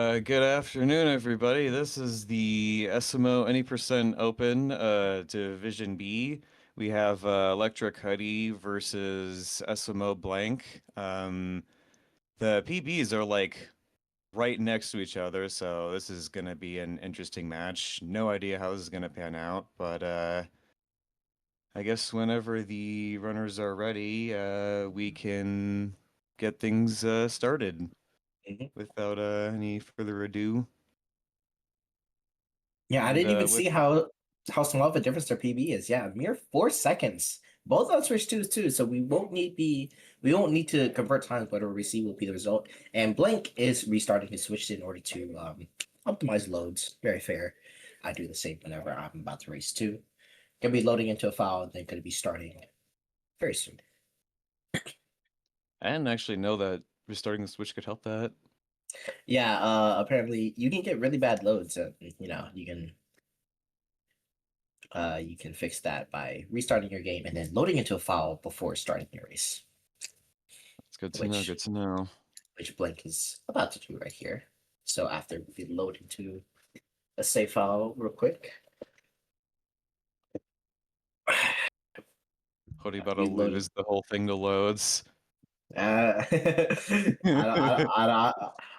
Good afternoon, everybody. This is the SMO Any Percent Open Division B. We have Electric Hoodie versus SMOBlank. The PBs are like right next to each other, so this is gonna be an interesting match. No idea how this is gonna pan out, but I guess whenever the runners are ready, we can get things started Mhm. without any further ado. Yeah, I And didn't even with see how small of a difference their PB is. Yeah, a mere 4 seconds. Both on Switch 2s too, so we won't need to convert times. Whatever we see will be the result. And Blank is restarting his Switch in order to optimize loads. Very fair. I do the same whenever I'm about to race too. Gonna be loading into a file and then gonna be starting very soon. I didn't actually know that restarting the Switch could help that. Yeah, apparently you can get really bad loads. You can fix that by restarting your game and then loading into a file before starting your race, It's good to know, which good to know. which Blink is about to do right here. So after we load into a save file real quick, Hoodie about to we load. lose the whole thing to loads. I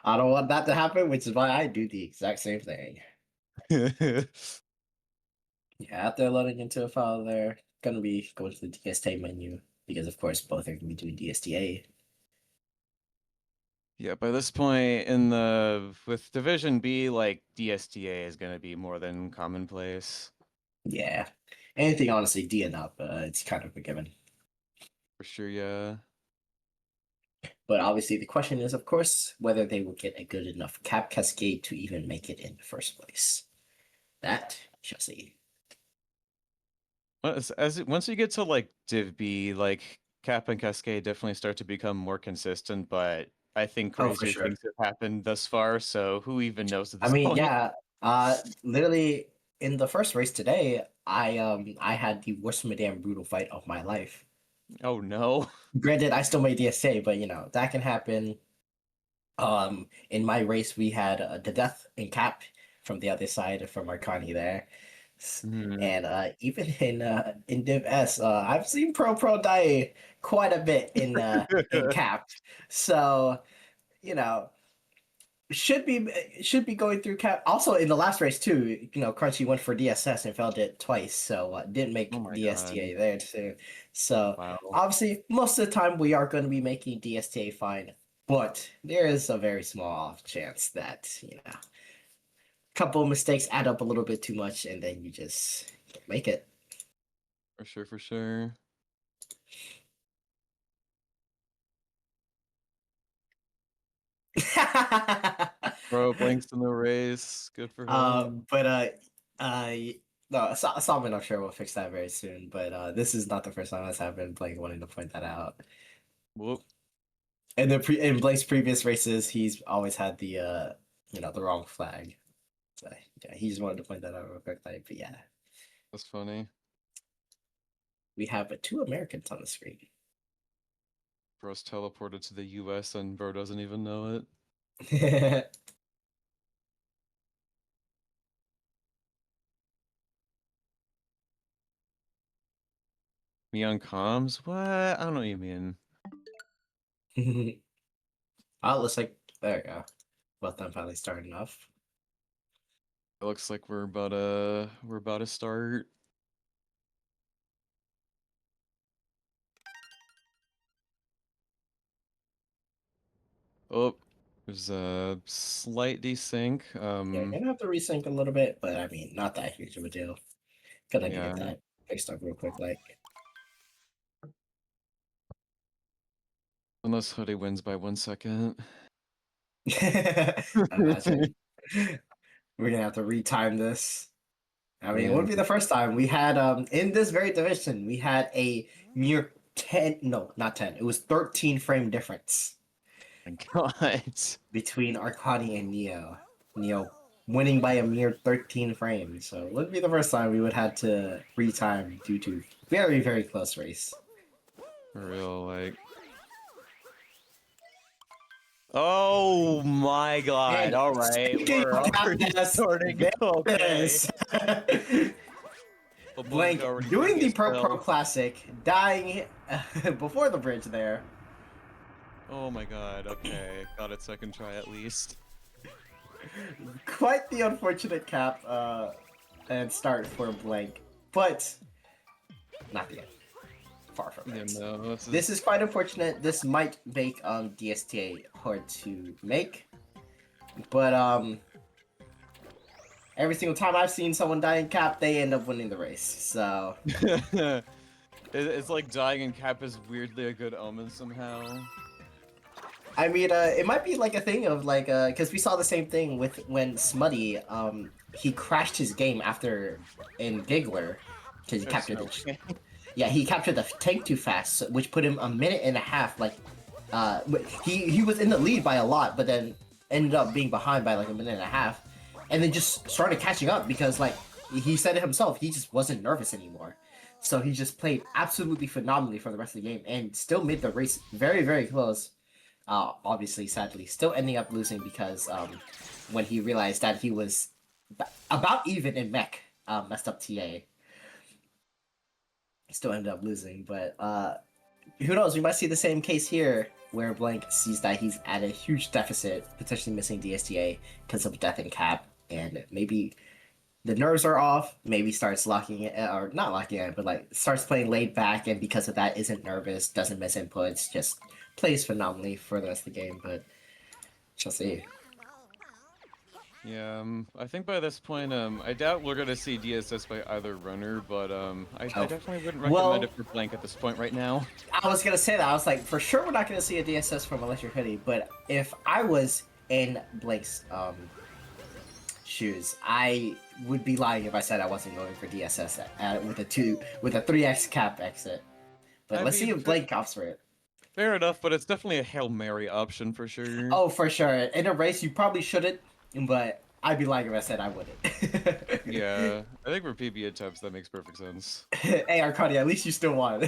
don't want that to happen, which is why I do the exact same thing. Yeah, after loading into a file, there gonna be going to the DSTA menu because of course both are gonna be doing DSTA. Yeah, by this point in the with Division B, like DSTA is gonna be more than commonplace. Yeah, anything honestly D and up, it's kind of a given. For sure, yeah. But obviously, the question is, of course, whether they will get a good enough cap cascade to even make it in the first place. That we shall see. Once you get to like Div B, like Cap and Cascade definitely start to become more consistent, but I think Oh, for crazier sure. things have happened thus far, so who even knows at I this mean, point? yeah. Literally in the first race today, I had the worst Madame Brutal fight of my life. Oh no. Granted, I still made DSA, but that can happen. In my race, we had the death in cap from the other side from Arcani there. Hmm. And even in Div S, I've seen Pro die quite a bit in cap. So, you know, should be going through cap. Also in the last race too, Crunchy went for DSS and failed it twice, so didn't Oh make my god. DSTA there too. So Wow. obviously most of the time we are going to be making DSTA fine, but there is a very small off chance that couple of mistakes add up a little bit too much, and then you just can't make it. For sure, for sure. Bro, blanks in the race. Good for him. but uh, no, Salman, I'm sure will fix that very soon. But this is not the first time that's happened. Blake wanting to point that out. Whoop. And in Blake's previous races, he's always had the wrong flag. So yeah, he just wanted to point that out real quick. Like, but yeah, That's funny. we have two Americans on the screen. Bro's teleported to the US and bro doesn't even know it. Me on comms? What? I don't know what you mean. Oh, it looks like there we go. Both them finally starting off. It looks like we're about to start. Oh, there's a slight desync. Yeah, gonna have to resync a little bit, but I mean, not that huge of a deal. Gonna need to Yeah. get that fixed up real quick, like. Unless Hoodie wins by 1 second. Imagine we're gonna have to retime this. I mean, it Yeah. wouldn't be the first time. We had in this very division, we had a mere 10, no, not 10. It was 13 frame difference My God. between Arcani and Neo. Neo winning by a mere 13 frames. So it wouldn't be the first time we would have to retime due to very, very close race. For real, like. Oh my god. And All right. speaking We're of already Capdas, starting. there it Okay. is. Well, Blank Blank already doing doing the his Pro spell. Classic, dying before the bridge there. Oh my god. Okay. Got it second try at least. Quite the unfortunate cap and start for Blank, but not the end. Far from Yeah, it. no, this This is is. quite unfortunate. This might make DSTA hard to make, but every single time I've seen someone die in cap, they end up winning the race. So It's like dying in cap is weirdly a good omen somehow. I mean, it might be like a thing of like, because we saw the same thing with when Smutty, he crashed his game after in Giggler, because he There's captured no the, way. yeah, he captured the tank too fast, which put him a minute and a half. Like, he was in the lead by a lot, but then ended up being behind by like a minute and a half, and then just started catching up because like he said it himself, he just wasn't nervous anymore. So he just played absolutely phenomenally for the rest of the game and still made the race very, very close. Obviously, sadly, still ending up losing because when he realized that he was about even in mech, messed up TA, still ended up losing. But who knows? We might see the same case here where Blank sees that he's at a huge deficit, potentially missing DSTA because of death and cap, and maybe the nerves are off. Maybe starts locking it, or not locking it, but like starts playing laid back, and because of that, isn't nervous, doesn't miss inputs, just plays phenomenally for the rest of the game. But shall see. Yeah, I think by this point, I doubt we're gonna see DSS by either runner, but I Oh, definitely wouldn't recommend well, it for Blank at this point right now. I was gonna say that. I was like, for sure, we're not gonna see a DSS from Electric Hoodie. But if I was in Blake's shoes, I would be lying if I said I wasn't going for DSS with a 3x cap exit. But I let's see mean, if Blake opts for it. fair enough, but it's definitely a Hail Mary option for sure. Oh, for sure. In a race, you probably shouldn't, but I'd be lying if I said I wouldn't. Yeah, I think for PB attempts that makes perfect sense. Hey, Arcadia, at least you still won.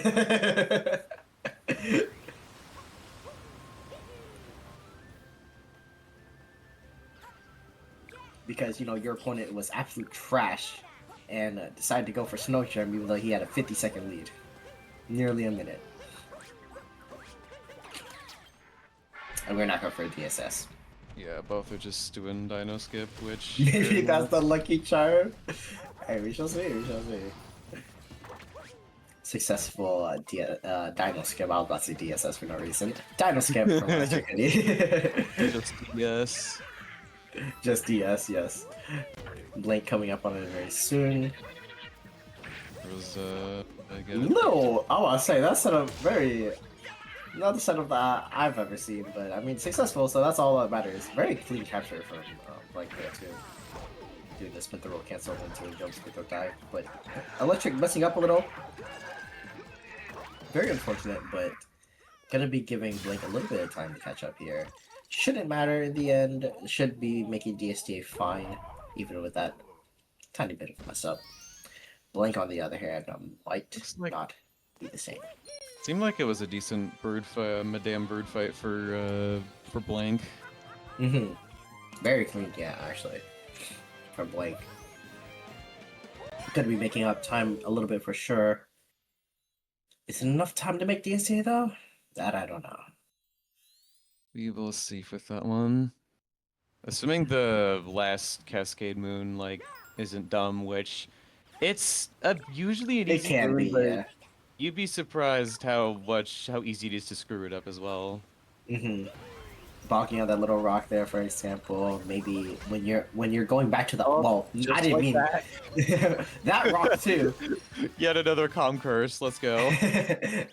Because, you know, your opponent was absolute trash and decided to go for Snow Germ even though he had a 50-second lead. Nearly a minute. And we're not going for a DSS. Yeah, both are just doing Dino Skip, which Maybe fair that's enough. the lucky charm. Hey, we shall see, we shall see. Successful Dino Skip. I was about to say DSS for no reason. Dino Skip from Electric City. Just yes. Just DS, yes. Blink coming up on it very soon. There was again. No, I want to say that's a very not the setup that I've ever seen, but I mean successful, so that's all that matters. Very clean capture from Blink there too. Doing the spin the roll cancel into jump spin throw dive, but Electric messing up a little. Very unfortunate, but gonna be giving Blink a little bit of time to catch up here. Shouldn't matter in the end. Should be making DSTA fine, even with that tiny bit of mess up. Blink on the other hand, might Looks like not be the same. seemed like it was a decent bird fight, Madame bird fight for Blank. Mm-hmm. Very clean, yeah, actually, from Blake. Gonna be making up time a little bit for sure. Is it enough time to make DSTA though? That I don't know. We will see with that one. Assuming the last Cascade Moon like isn't dumb, which it's usually an It easy can be, moon, but yeah. you'd be surprised how easy it is to screw it up as well. Mm-hmm. Bonking on that little rock there, for example. Maybe when you're going back to the well, I Just didn't like mean that. that rock too. Yet another calm curse. Let's go.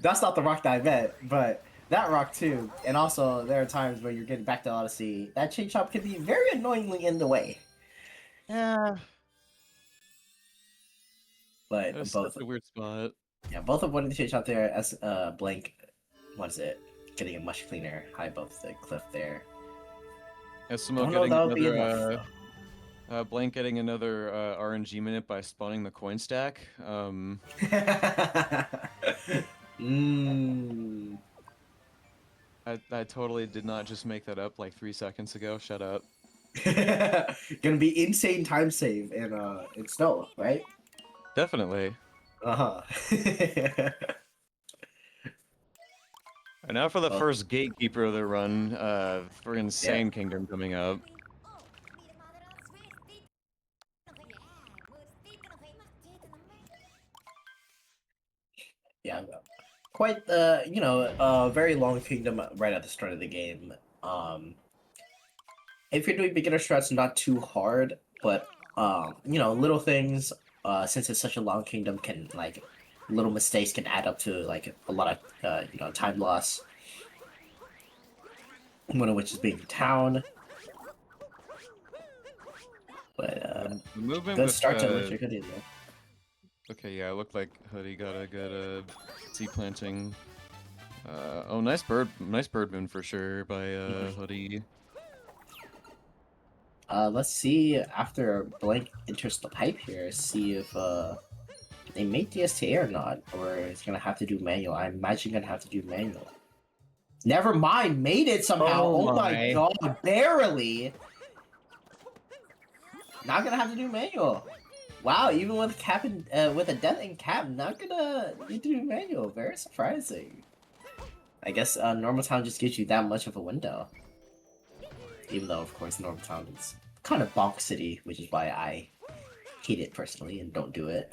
That's not the rock that I meant, but that rock too. And also, there are times where you're getting back to Odyssey. That chain chomp can be very annoyingly in the way. Yeah, But that's such both, a weird spot. yeah, both of one of the chain chomp there as Blank. What is it? Getting a much cleaner high above the cliff there. SMO Don't know if getting that'll be enough another though. Blank getting another RNG minute by spawning the coin stack. mm. I totally did not just make that up like 3 seconds ago. Shut up. Gonna be insane time save in snow, right? Definitely. Uh huh. And now for the Well, first gatekeeper of the run, for yeah, Insane Kingdom coming up. yeah. Quite very long kingdom right at the start of the game. If you're doing beginner strats, not too hard, but little things. Since it's such a long kingdom, can like little mistakes can add up to like a lot of time loss. One of which is being town, but The movement good with start to electric hoodie there. okay, yeah, it looked like Hoodie got a good seed planting. Oh, nice bird moon for sure by Hoodie. Let's see after Blank enters the pipe here, see if they make DSTA or not, or it's gonna have to do manual. I imagine gonna have to do manual. Never mind, made it somehow. Oh Oh my my. god, barely. Not gonna have to do manual. Wow, even with cap and with a death and cap, not gonna need to do manual. Very surprising. I guess normal town just gives you that much of a window. Even though, of course, normal town is kind of bonk city, which is why I hate it personally and don't do it.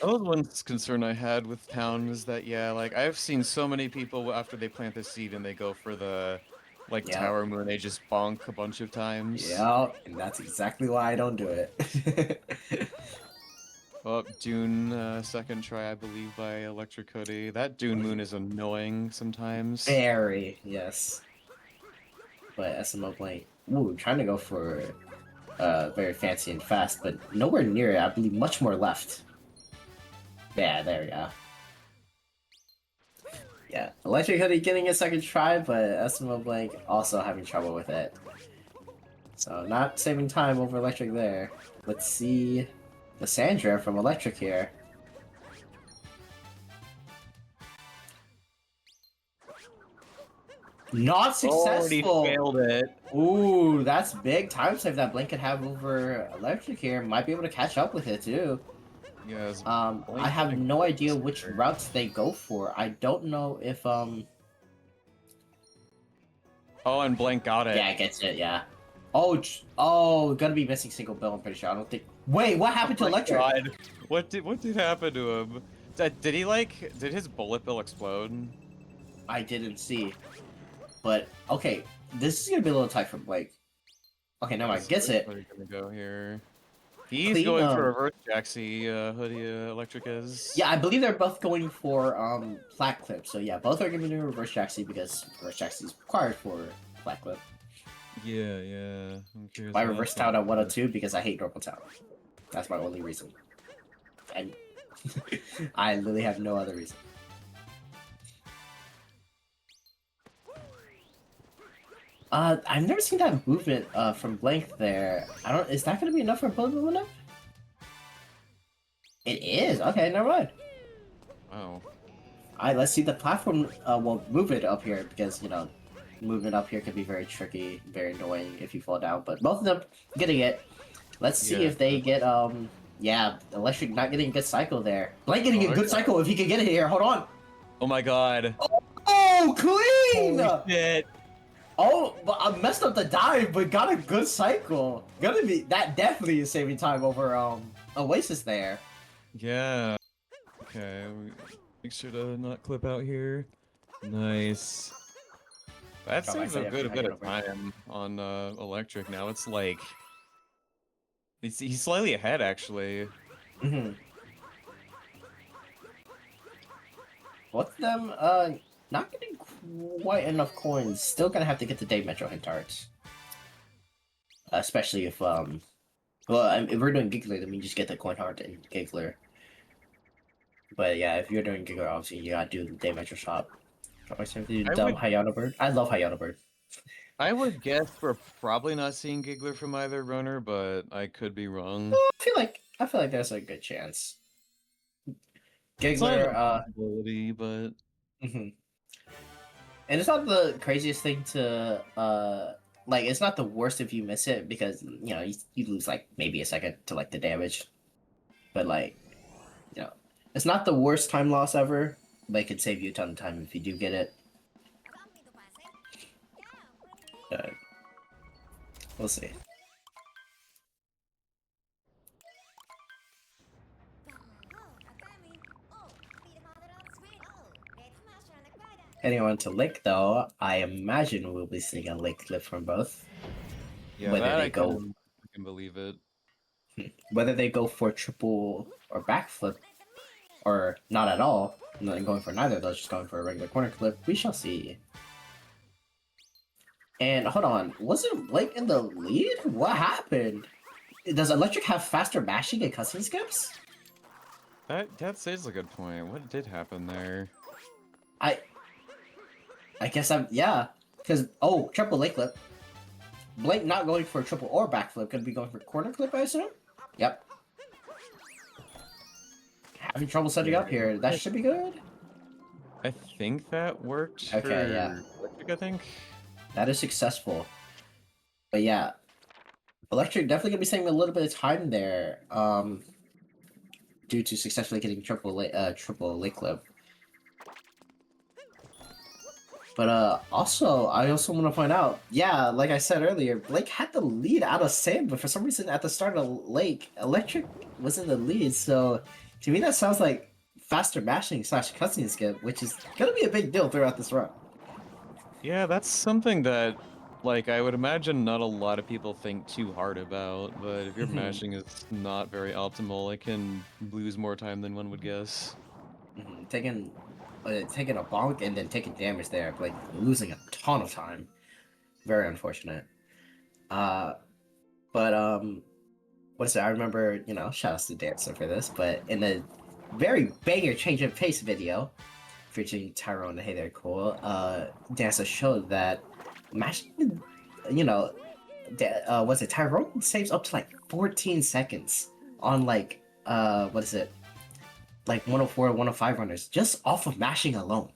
That was one concern I had with town is that yeah, like I've seen so many people after they plant the seed and they go for the like Yeah, tower moon, they just bonk a bunch of times. yeah, and that's exactly why I don't do it. Oh, Dune second try I believe by Electric Hoodie. That Dune moon is annoying sometimes. Very, yes. But SMOBlank, ooh, trying to go for very fancy and fast, but nowhere near it. I believe much more left. Yeah, there we go. Yeah, Electric Hoodie getting a second try, but SMOBlank also having trouble with it. So not saving time over Electric there. Let's see the Sandra from Electric here. Not Already successful! failed it. Ooh, that's big time save that Blink could have over Electric here. Might be able to catch up with it too. Yes. I have no idea which routes they go for. I don't know if Oh, and Blank got it. yeah, it gets it, yeah. Oh, gonna be missing single bill, I'm pretty sure. I don't think wait, what happened to Oh my Electric? God. What did happen to him? Did he like did his bullet bill explode? I didn't see. But okay, this is gonna be a little tight for Blake. Okay, never mind. Gets it. Where are you gonna go here? He's Clean. going for reverse Jaxie, Hoodie Electric is. Yeah, I believe they're both going for flat clip. So yeah, both are gonna do reverse Jaxie because reverse Jaxie is required for flat clip. Yeah. I'm curious Why what reverse that's gonna town at be. 102? Because I hate normal town. That's my only reason. And I literally have no other reason. I've never seen that movement from Blank there. I don't. Is that gonna be enough for bullet movement? It is. Okay, never mind. Wow. Alright, let's see the platform. Well, move it up here because movement up here can be very tricky, very annoying if you fall down. But both of them getting it. Let's see Yeah. if they get yeah, Electric not getting a good cycle there. Blank getting a Oh, good cycle if he can get it here. Hold on. oh my God. Oh, clean! Holy shit. Oh, but I messed up the dive, but got a good cycle. Gonna be that definitely is saving time over Oasis there. Yeah. Okay. Make sure to not clip out here. Nice. That Got my saves a save good for bit hanging of over. time on Electric. Now it's like he's slightly ahead actually. Mm-hmm. Both of them, not getting quite enough coins. Still gonna have to get the Day Metro hint arts. Especially if, if we're doing Giggler, then we just get the coin heart and Giggler. But yeah, if you're doing Giggler, obviously you gotta do the Day Metro shop. Drop my to do I dumb would Hayata Bird. I love Hayata Bird. I would guess we're probably not seeing Giggler from either runner, but I could be wrong. I feel like there's a good chance. It's not an Giggler, impossibility, but mhm. And it's not the craziest thing to like. It's not the worst if you miss it because you lose like maybe a second to like the damage, but like you know, it's not the worst time loss ever. But it could save you a ton of time if you do get it. But we'll see. Heading on to Lake though, I imagine we'll be seeing a Lake clip from both. Yeah, Whether that they go I can believe it. whether they go for triple or backflip or not at all, not going for neither of those, just going for a regular corner clip, we shall see. And hold on, wasn't Blake in the lead? What happened? Does Electric have faster mashing and cutscene skips? That says a good point. What did happen there? I guess yeah. Because triple lake clip. Blake not going for a triple or backflip, could be going for corner clip, I assume? Yep. Having trouble setting up here. That should be good. I think that worked Okay, for yeah. Electric, I think. That is successful. But yeah. Electric definitely gonna be saving a little bit of time there. Due to successfully getting triple lake clip. But also, I also want to point out, yeah, like I said earlier, Blake had the lead out of Sam, but for some reason at the start of Lake, Electric was in the lead. So to me, that sounds like faster mashing / cutscene skip, which is gonna be a big deal throughout this run. Yeah, that's something that, like, I would imagine not a lot of people think too hard about, but if your Mhm, mashing is not very optimal, it can lose more time than one would guess. mhm. Taking a bonk and then taking damage there, like losing a ton of time. Very unfortunate. Uh, but what is it? I remember, shout outs to Dancer for this, but in a very banger change of pace video featuring Tyrone and Hey There Cool, Dancer showed that mashing, you know, what's it? Tyrone saves up to like 14 seconds on like, what is it? Like 104, 105 runners just off of mashing alone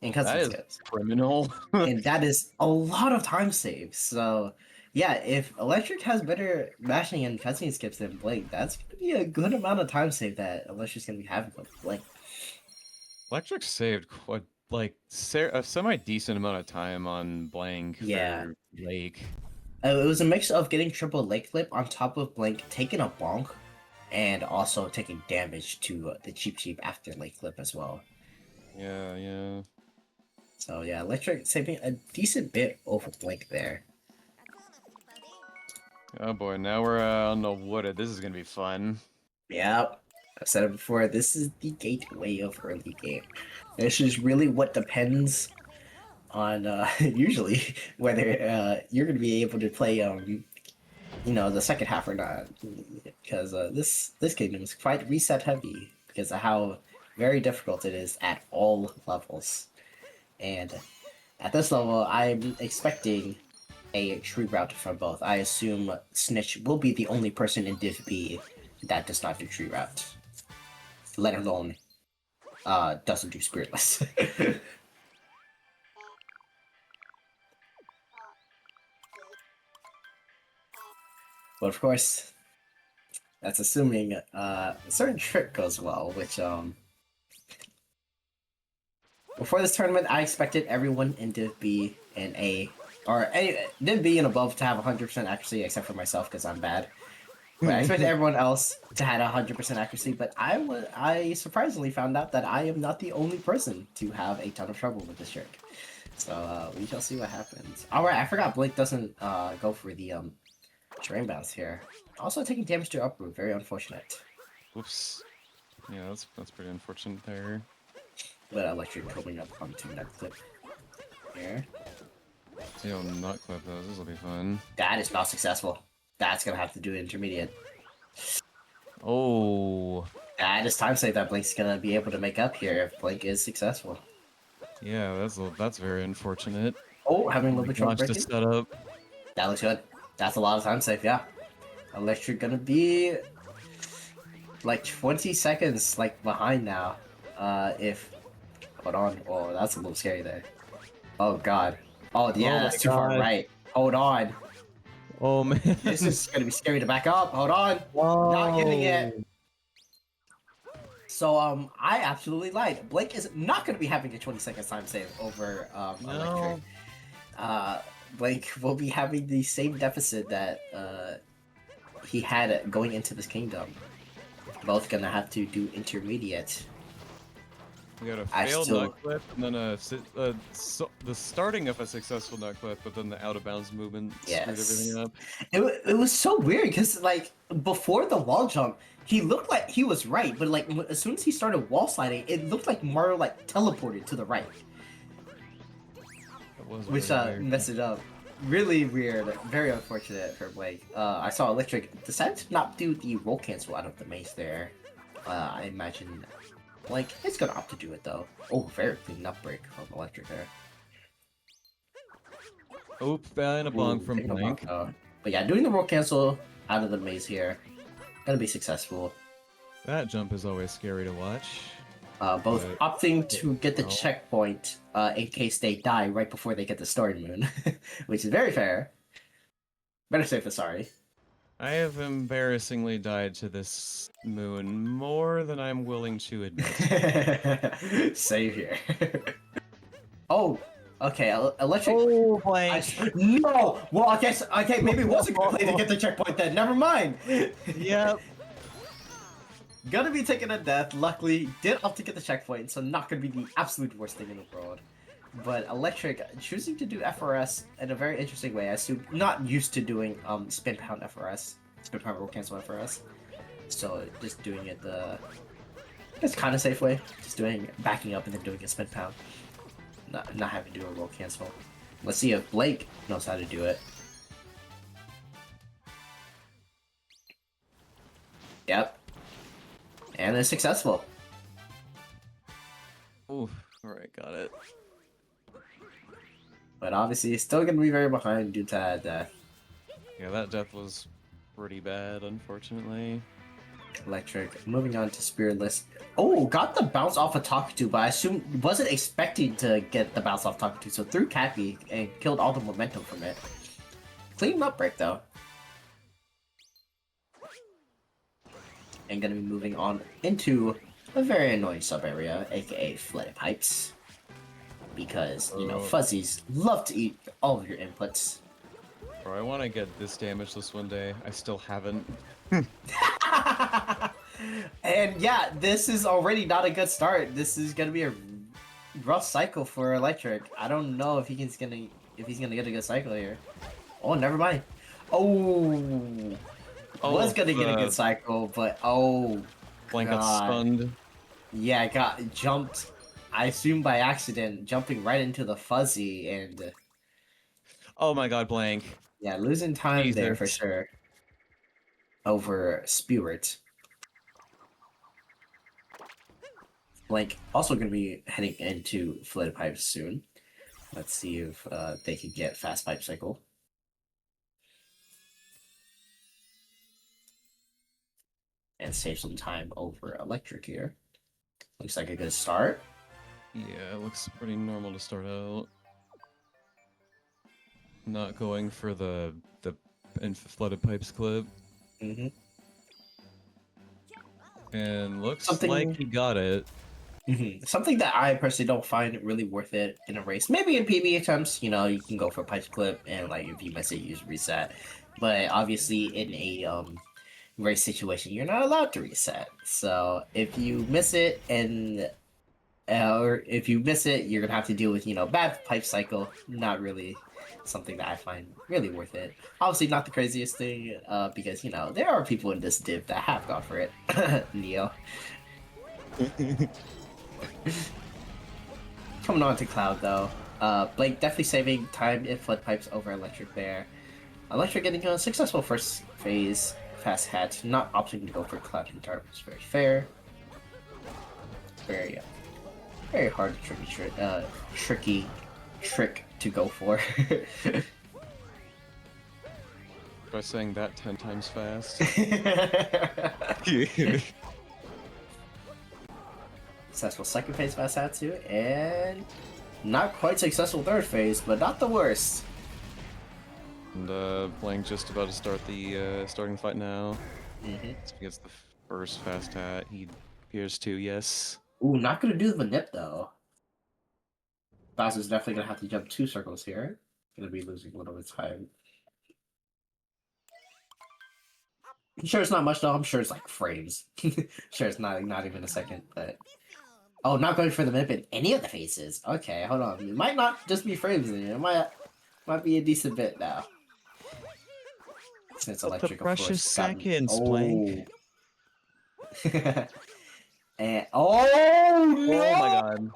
in That cutscene is skips. criminal. And that is a lot of time saves. So, yeah, if Electric has better mashing and cutscene skips than Blake, that's gonna be a good amount of time save that Electric's gonna be having with Blake. Electric saved quite, like, a semi-decent amount of time on Blank Yeah, for Lake. it was a mix of getting triple Lake flip on top of Blake taking a bonk, and also taking damage to the cheap after Lake flip as well. Yeah, yeah. So yeah, Electric saving a decent bit over Blake there. Oh boy, now we're on the wooded. This is gonna be fun. Yep. I've said it before, this is the gateway of early game. This is really what depends on usually whether you're going to be able to play the second half or not, because this kingdom is quite reset heavy because of how very difficult it is at all levels. And at this level, I'm expecting a tree route from both. I assume Snitch will be the only person in Div B that does not do tree route, let alone doesn't do spiritless. But of course, that's assuming a certain trick goes well, which before this tournament, I expected everyone in Div B and A, or Div B and above to have 100% accuracy, except for myself because I'm bad. But I expected everyone else to have 100% accuracy. But I surprisingly found out that I am not the only person to have a ton of trouble with this trick. So we shall see what happens. All right, I forgot Blake doesn't go for the terrain bounce here. Also taking damage to uproot, very unfortunate. Oops. Yeah, that's pretty unfortunate there. But electric coming up onto that clip here. See, I'll not clip those. This will be fun. That is not successful. That's gonna have to do intermediate. Oh. That is time save that Blink's gonna be able to make up here if Blink is successful. Yeah, that's very unfortunate. Oh, having a Oh little my bit trouble gosh, the breaking. setup. That looks good. That's a lot of time save, yeah. Electric gonna be like 20 seconds like behind now. If hold on. Oh, that's a little scary there. Oh god. Oh yeah, Oh my that's too far god. right. Hold on. Oh man. This is gonna be scary to back up. Hold on. Not getting it. Whoa. So I absolutely lied. Blake is not gonna be having a 20-second time save over Electric. No. Blake will be having the same deficit that he had going into this kingdom. Both gonna have to do intermediate. We got a I failed still- nut clip, and then the starting of a successful nut clip, but then the out of bounds movement screwed everything up. It was so weird because like before the wall jump, he looked like he was right, but like as soon as he started wall sliding, it looked like Mario like teleported to the right, That was which really weird. messed it up. Really weird, very unfortunate for Blake. I saw Electric decide to not do the roll cancel out of the maze there. I imagine Blake is gonna opt to do it though. Oh, very clean nut break from Electric there. Oop, and a bonk Ooh, from taking a Blank. bonk, though. But yeah, doing the roll cancel out of the maze here, gonna be successful. That jump is always scary to watch. Both But- opting to get the no. checkpoint in case they die right before they get the story moon, which is very fair. Better safe than sorry. I have embarrassingly died to this moon more than I'm willing to admit. Save here. Oh, okay. Electric. Oh, Blank. No. Well, I guess. Okay, maybe it was a good play to get the checkpoint then. Never mind. Yep. Gonna be taking a death. Luckily, did opt to get the checkpoint, so not gonna be the absolute worst thing in the world. But Electric choosing to do FRS in a very interesting way. I assume not used to doing spin pound FRS, spin pound roll cancel FRS. So just doing it the it's kind of safe way. Just doing backing up and then doing a spin pound. Not having to do a roll cancel. Let's see if Blake knows how to do it. Yep. And it's successful. Ooh, alright, got it. But obviously, he's still going to be very behind due to that death. Yeah, that death was pretty bad, unfortunately. Electric. Moving on to Spiritless. Oh, got the bounce off of Takutu, but I assume wasn't expecting to get the bounce off Takutu, so threw Cappy and killed all the momentum from it. Clean up break though. And gonna be moving on into a very annoying sub area, aka flooded pipes. Because, you know, Oh. fuzzies love to eat all of your inputs. Bro, I want to get this damageless one day. I still haven't. And yeah, this is already not a good start. This is gonna be a rough cycle for Electric. I don't know if he's gonna get a good cycle here. Oh, never mind. Oh, was gonna get a good cycle, but oh, Blank got God. stunned. Yeah, I got jumped. I assume by accident, jumping right into the fuzzy, and Oh my god, Blank. yeah, losing time there for Jesus. sure. Over Spirit. Blank also going to be heading into flooded pipes soon. Let's see if they can get fast pipe cycle. And save some time over Electric here. Looks like a good start. Yeah, it looks pretty normal to start out. Not going for the flooded pipes clip. Mm-hmm. And looks Something- like he got it. Mm-hmm. Something that I personally don't find really worth it in a race. Maybe in PB attempts, you know, you can go for a pipe clip and like if you miss it, use reset. But obviously in a race situation, you're not allowed to reset. So if you miss it and or if you miss it, you're gonna have to deal with, you know, bad pipe cycle. Not really something that I find really worth it. Obviously not the craziest thing, because you know there are people in this div that have gone for it. Neo. Coming on to Cloud though. Blake definitely saving time in flood pipes over Electric there. Electric getting a successful first phase fast hat, not opting to go for Cloud and Dart, which is very fair. Very hard tricky trick to go for. By saying that 10 times fast. Successful second phase fast hat too, and Not quite successful third phase, but not the worst. And Blank just about to start the starting fight now. Mm-hmm. So he gets the first fast hat. He appears to, yes. Ooh, not gonna do the nip though. Bowser's definitely gonna have to jump 2 circles here. Gonna be losing a little bit of time. I'm sure it's not much though. I'm sure it's like frames. Sure, it's not even a second. But oh, not going for the nip in any of the phases. Okay, hold on. It might not just be frames in here. It might be a decent bit now. Since But the electric, of precious course, got seconds, Blank. And Oh my no! god.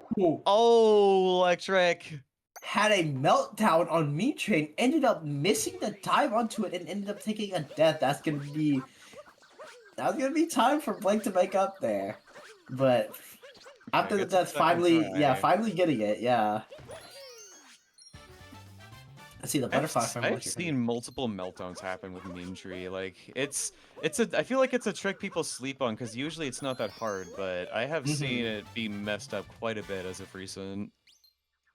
Oh, electric. Had a meltdown on Me Train, ended up missing the dive onto it, and ended up taking a death. That's gonna be time for Blake to make up there. But after the Gets a death, second try. finally getting it, yeah. Let's see the butterfly from I've Electric. seen multiple meltdowns happen with Meme Tree. Like I feel like it's a trick people sleep on because usually it's not that hard, but I have seen it be messed up quite a bit as of recent.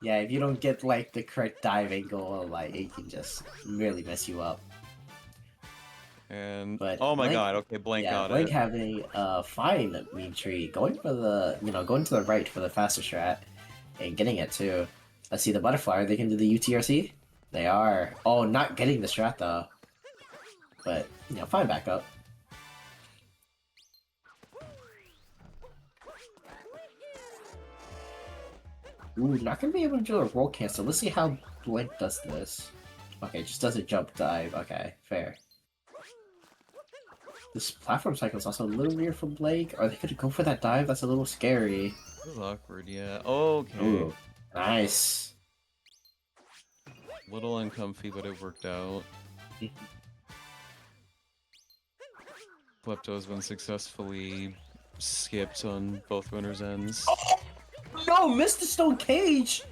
Yeah, if you don't get like the correct dive angle, like it can just really mess you up. And But oh my Blank, god, okay, Blank yeah, got Blank it. having a fine Meme Tree, going for the going to the right for the faster strat, and getting it too. Let's see the butterfly. Are they can do the UTRC? They are. Oh, not getting the strat though. But fine backup. Ooh, not gonna be able to do a roll cancel. Let's see how Blank does this. Okay, just does a jump dive. Okay, fair. This platform cycle is also a little weird for Blake. Are they gonna go for that dive? That's a little scary. It was awkward, yeah. Okay. Ooh, nice. Little uncomfy, but it worked out. Klepto's been successfully skipped on both runners' ends. Oh, no, missed the stone cage.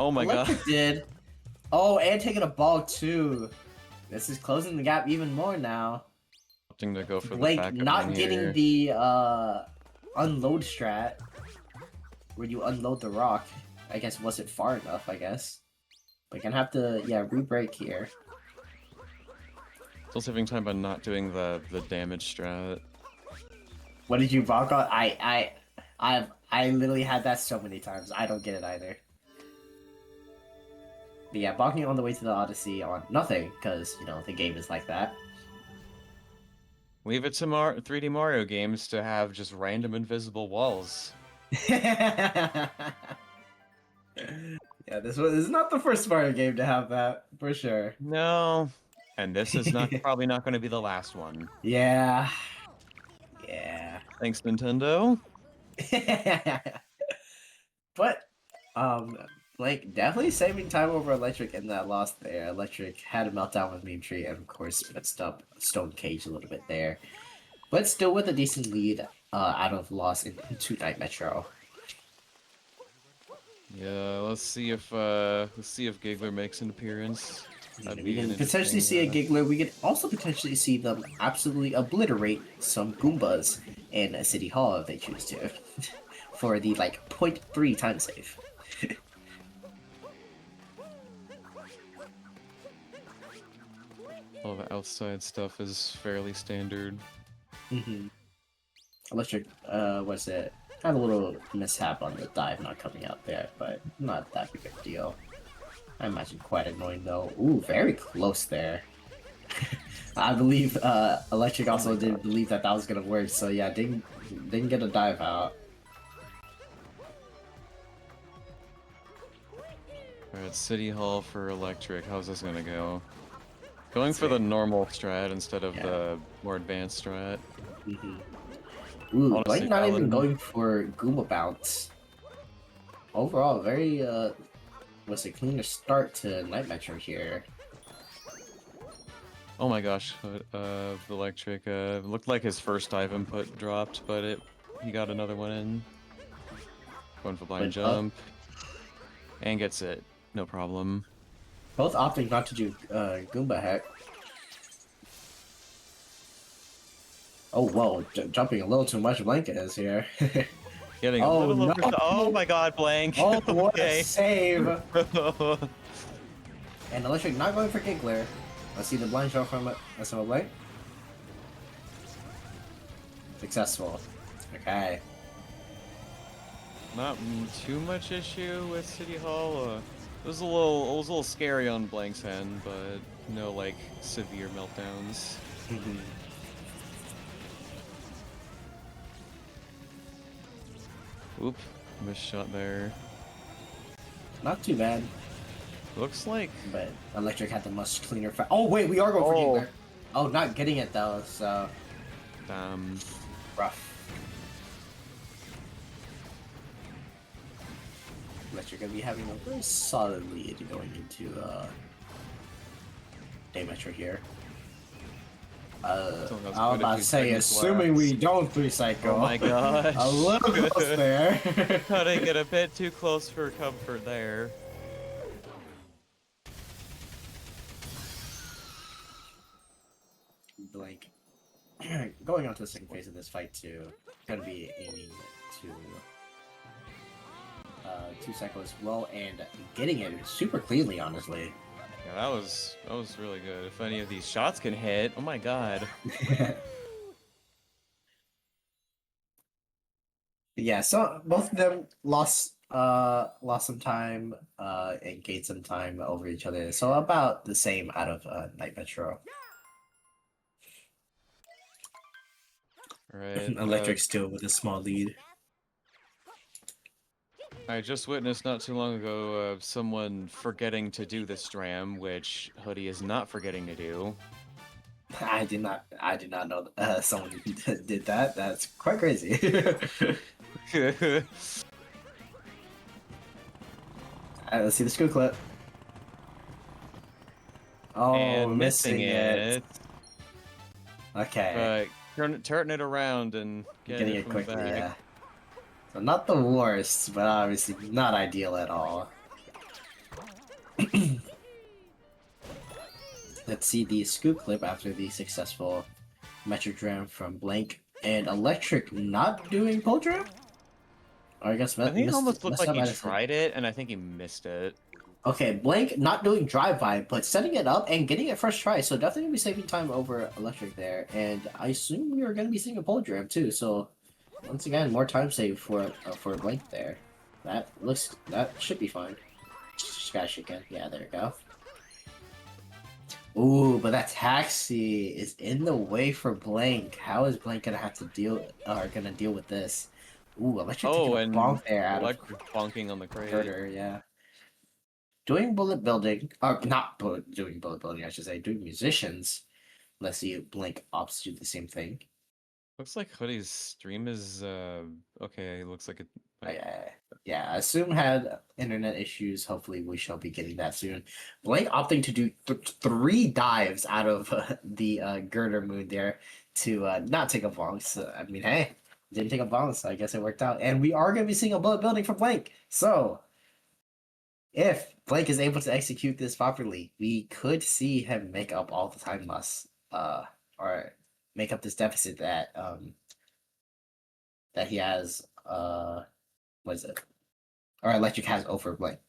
Oh my god. Electric did. Oh, and taking a ball too. This is closing the gap even more now. Opting to go for the Blake backup not in getting here. the unload strat, where you unload the rock. I guess wasn't far enough. I guess. But gonna have to re-break here. Still saving time by not doing the damage strat. What did you balk on? I literally had that so many times. I don't get it either. But yeah, balking on the way to the Odyssey on nothing, because, the game is like that. Leave it to 3D Mario games to have just random invisible walls. Yeah, this is not the first Mario game to have that, for sure. No. And this is probably not going to be the last one. Yeah. Yeah. Thanks, Nintendo. But, Blake definitely saving time over Electric in that loss there. Electric had a meltdown with Meme Tree and, of course, messed up Stone Cage a little bit there. But still with a decent lead out of loss into Night Metro. Yeah, let's see if Giggler makes an appearance. That'd We be an can potentially see a interesting, Giggler. We could also potentially see them absolutely obliterate some Goombas in a City Hall if they choose to. For the, 0.3 time save. all the outside stuff is fairly standard. Electric, what's it? Had a little mishap on the dive not coming out there, but not that big a deal. I imagine quite annoying though. Ooh, very close there. I believe Electric also didn't believe that was gonna work, so yeah, didn't get a dive out. Alright, City Hall for Electric. How's this gonna go? Going for the normal strat instead of the more advanced strat. Ooh, Honestly, Blake not even Paladin. going for Goomba Bounce. Overall, very was a cleaner start to Night Metro here. Oh my gosh, the Electric looked like his first dive input dropped, but he got another one in. Going for blind jump. And gets it. No problem. Both opting not to do Goomba Heck. Oh, whoa, jumping a little too much Blanket is here. Getting a Oh, little no. over. Oh my God, blank. Oh, what a Okay. save! And Electric not going for Giggler. Let's see the blind shot from SMOBlank. Successful. Okay. Not too much issue with City Hall. It was a little scary on Blank's end, but no like severe meltdowns. Oop, missed shot there. Not too bad, Looks like but Electric had the much cleaner fight. Oh wait, we are going for Oh. Giggler. Oh, not getting it though, so rough. Electric gonna be having a very solid lead going into day metro here. I was quite about a to few say, seconds assuming we left. don't 3-cycle. Oh my gosh. A little close there. Cutting it a bit too close for comfort there. Like, going on to the second phase of this fight too, gonna be aiming to 2-cycle as well and getting it super cleanly, honestly. Yeah, that was really good. If any of these shots can hit, oh my God. Yeah, so both of them lost some time and gained some time over each other. So about the same out of Night Metro. Right. Electric still with a small lead. I just witnessed not too long ago someone forgetting to do the stram, which Hoodie is not forgetting to do. I did not know someone did that. That's quite crazy. Alright, let's see the screw clip. Oh, And missing it. it. Okay. But turning it around and getting it from quickly, the back. yeah. So not the worst, but obviously not ideal at all. Let's see the scoop clip after the successful metric dram from Blank and Electric not doing pull dram? Or I guess I think it almost looked messed like up he at a second. tried it, and I think he missed it. Okay, Blank not doing drive-by, but setting it up and getting it first try, so definitely gonna be saving time over Electric there. And I assume we are gonna be seeing a pull dram too, so once again, more time save for Blank there. That should be fine. Scratch again. Yeah, there we go. Ooh, but that taxi is in the way for Blank. How is Blank gonna have to deal with this? Ooh, Electric taking Oh, a and bonk there out of Electric bonking on the crate. Girder, yeah. Doing bullet building, or not doing bullet building, I should say, doing musicians. Let's see if Blank opts to do the same thing. Looks like Hoodie's stream is okay. Looks like it. Yeah, I assume had internet issues. Hopefully, we shall be getting that soon. Blank opting to do 3 dives out of the girder mood there to not take a bonk. So, I mean, hey, didn't take a bonk, so I guess it worked out. And we are going to be seeing a bullet building from Blank. So, if Blank is able to execute this properly, we could see him make up all the time loss, or make up this deficit that he has. What is it? Or Electric has over Blank.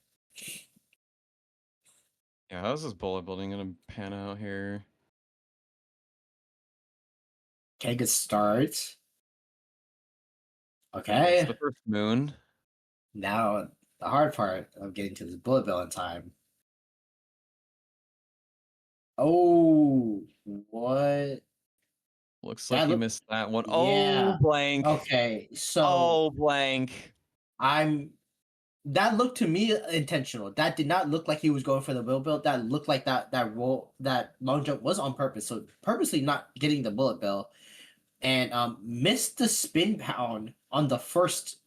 Yeah, how's this bullet building gonna pan out here? Okay, good start. It's Okay, the first moon. now the hard part of getting to this bullet bill in time. Oh, what? Looks That like you look, missed that one. yeah. Oh, blank. Okay, so Oh, blank. that looked to me intentional. That did not look like he was going for the bullet bill. That looked like that roll, that long jump was on purpose. So purposely not getting the bullet bill, and missed the spin pound on the first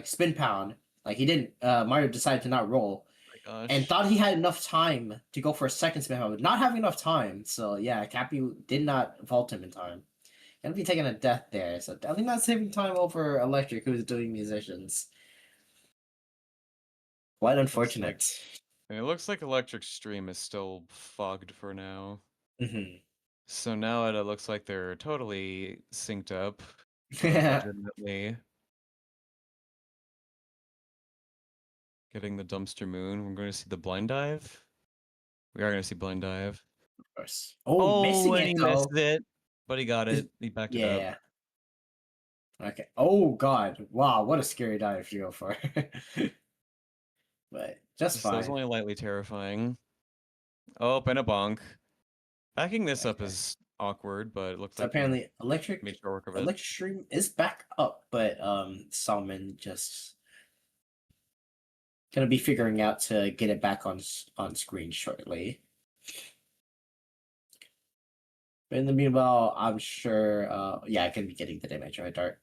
spin pound. Like he didn't. Mario decided to not roll Oh my and gosh. thought he had enough time to go for a second spin pound, but not having enough time. So yeah, Cappy did not vault him in time. Gonna be taking a death there. So definitely not saving time over Electric, who's doing musicians. Quite unfortunate. It looks like Electric Stream is still fogged for now. Mm-hmm. So now it looks like they're totally synced up. Yeah. Legitimately. getting the dumpster moon. We're going to see the blind dive. We are going to see blind dive. Of course. Oh, Oh, missing and it he though. missed it, but he got Is- it. He backed it up. Yeah. Okay. Oh God. Wow, what a scary dive to go for. But just So it was fine. only lightly terrifying. Oh, and a bonk. Backing this up Okay. is awkward, but it looks So like he apparently made short work of it. Electream is back up, but Salmon just gonna be figuring out to get it back on screen shortly. But in the meanwhile, I'm sure yeah, I can be getting the damage right dart.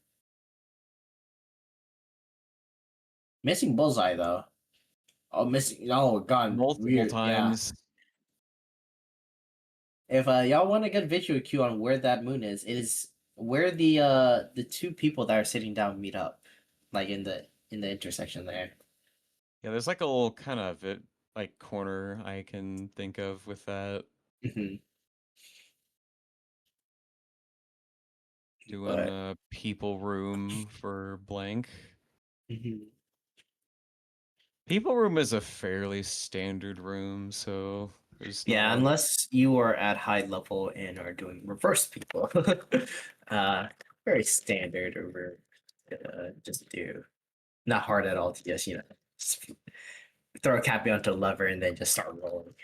Missing bullseye though. Oh, missing. Oh god, Multiple weird. Yeah. times. If y'all want a good visual cue on where that moon is, it is where the two people that are sitting down meet up, like in the intersection there. Yeah, there's like a little kind of like corner I can think of with that. Mhm. Doing But a people room for blank. mhm. People room is a fairly standard room, so there's not a Yeah, lot of unless you are at high level and are doing reverse people, uh, very standard over just do not hard at all to just just throw a cappy onto a lever and then just start rolling.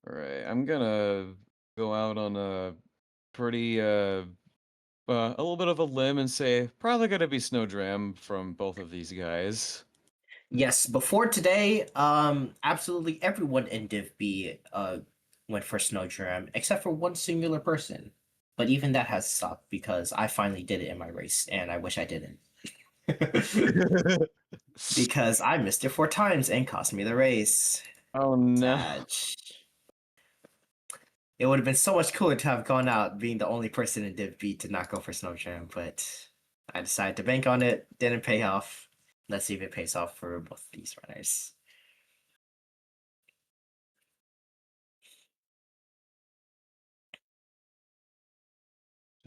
All right, I'm gonna go out on a pretty a little bit of a limb and say probably gonna be Snowdram from both of these guys. Yes, before today, absolutely everyone in Div B went for Snowdram except for one singular person. But even that has stopped because I finally did it in my race, and I wish I didn't. Because I missed it 4 times and cost me the race. Oh no. Sad. It would have been so much cooler to have gone out being the only person in Div B to not go for Snowdram, but I decided to bank on it. Didn't pay off. Let's see if it pays off for both of these runners.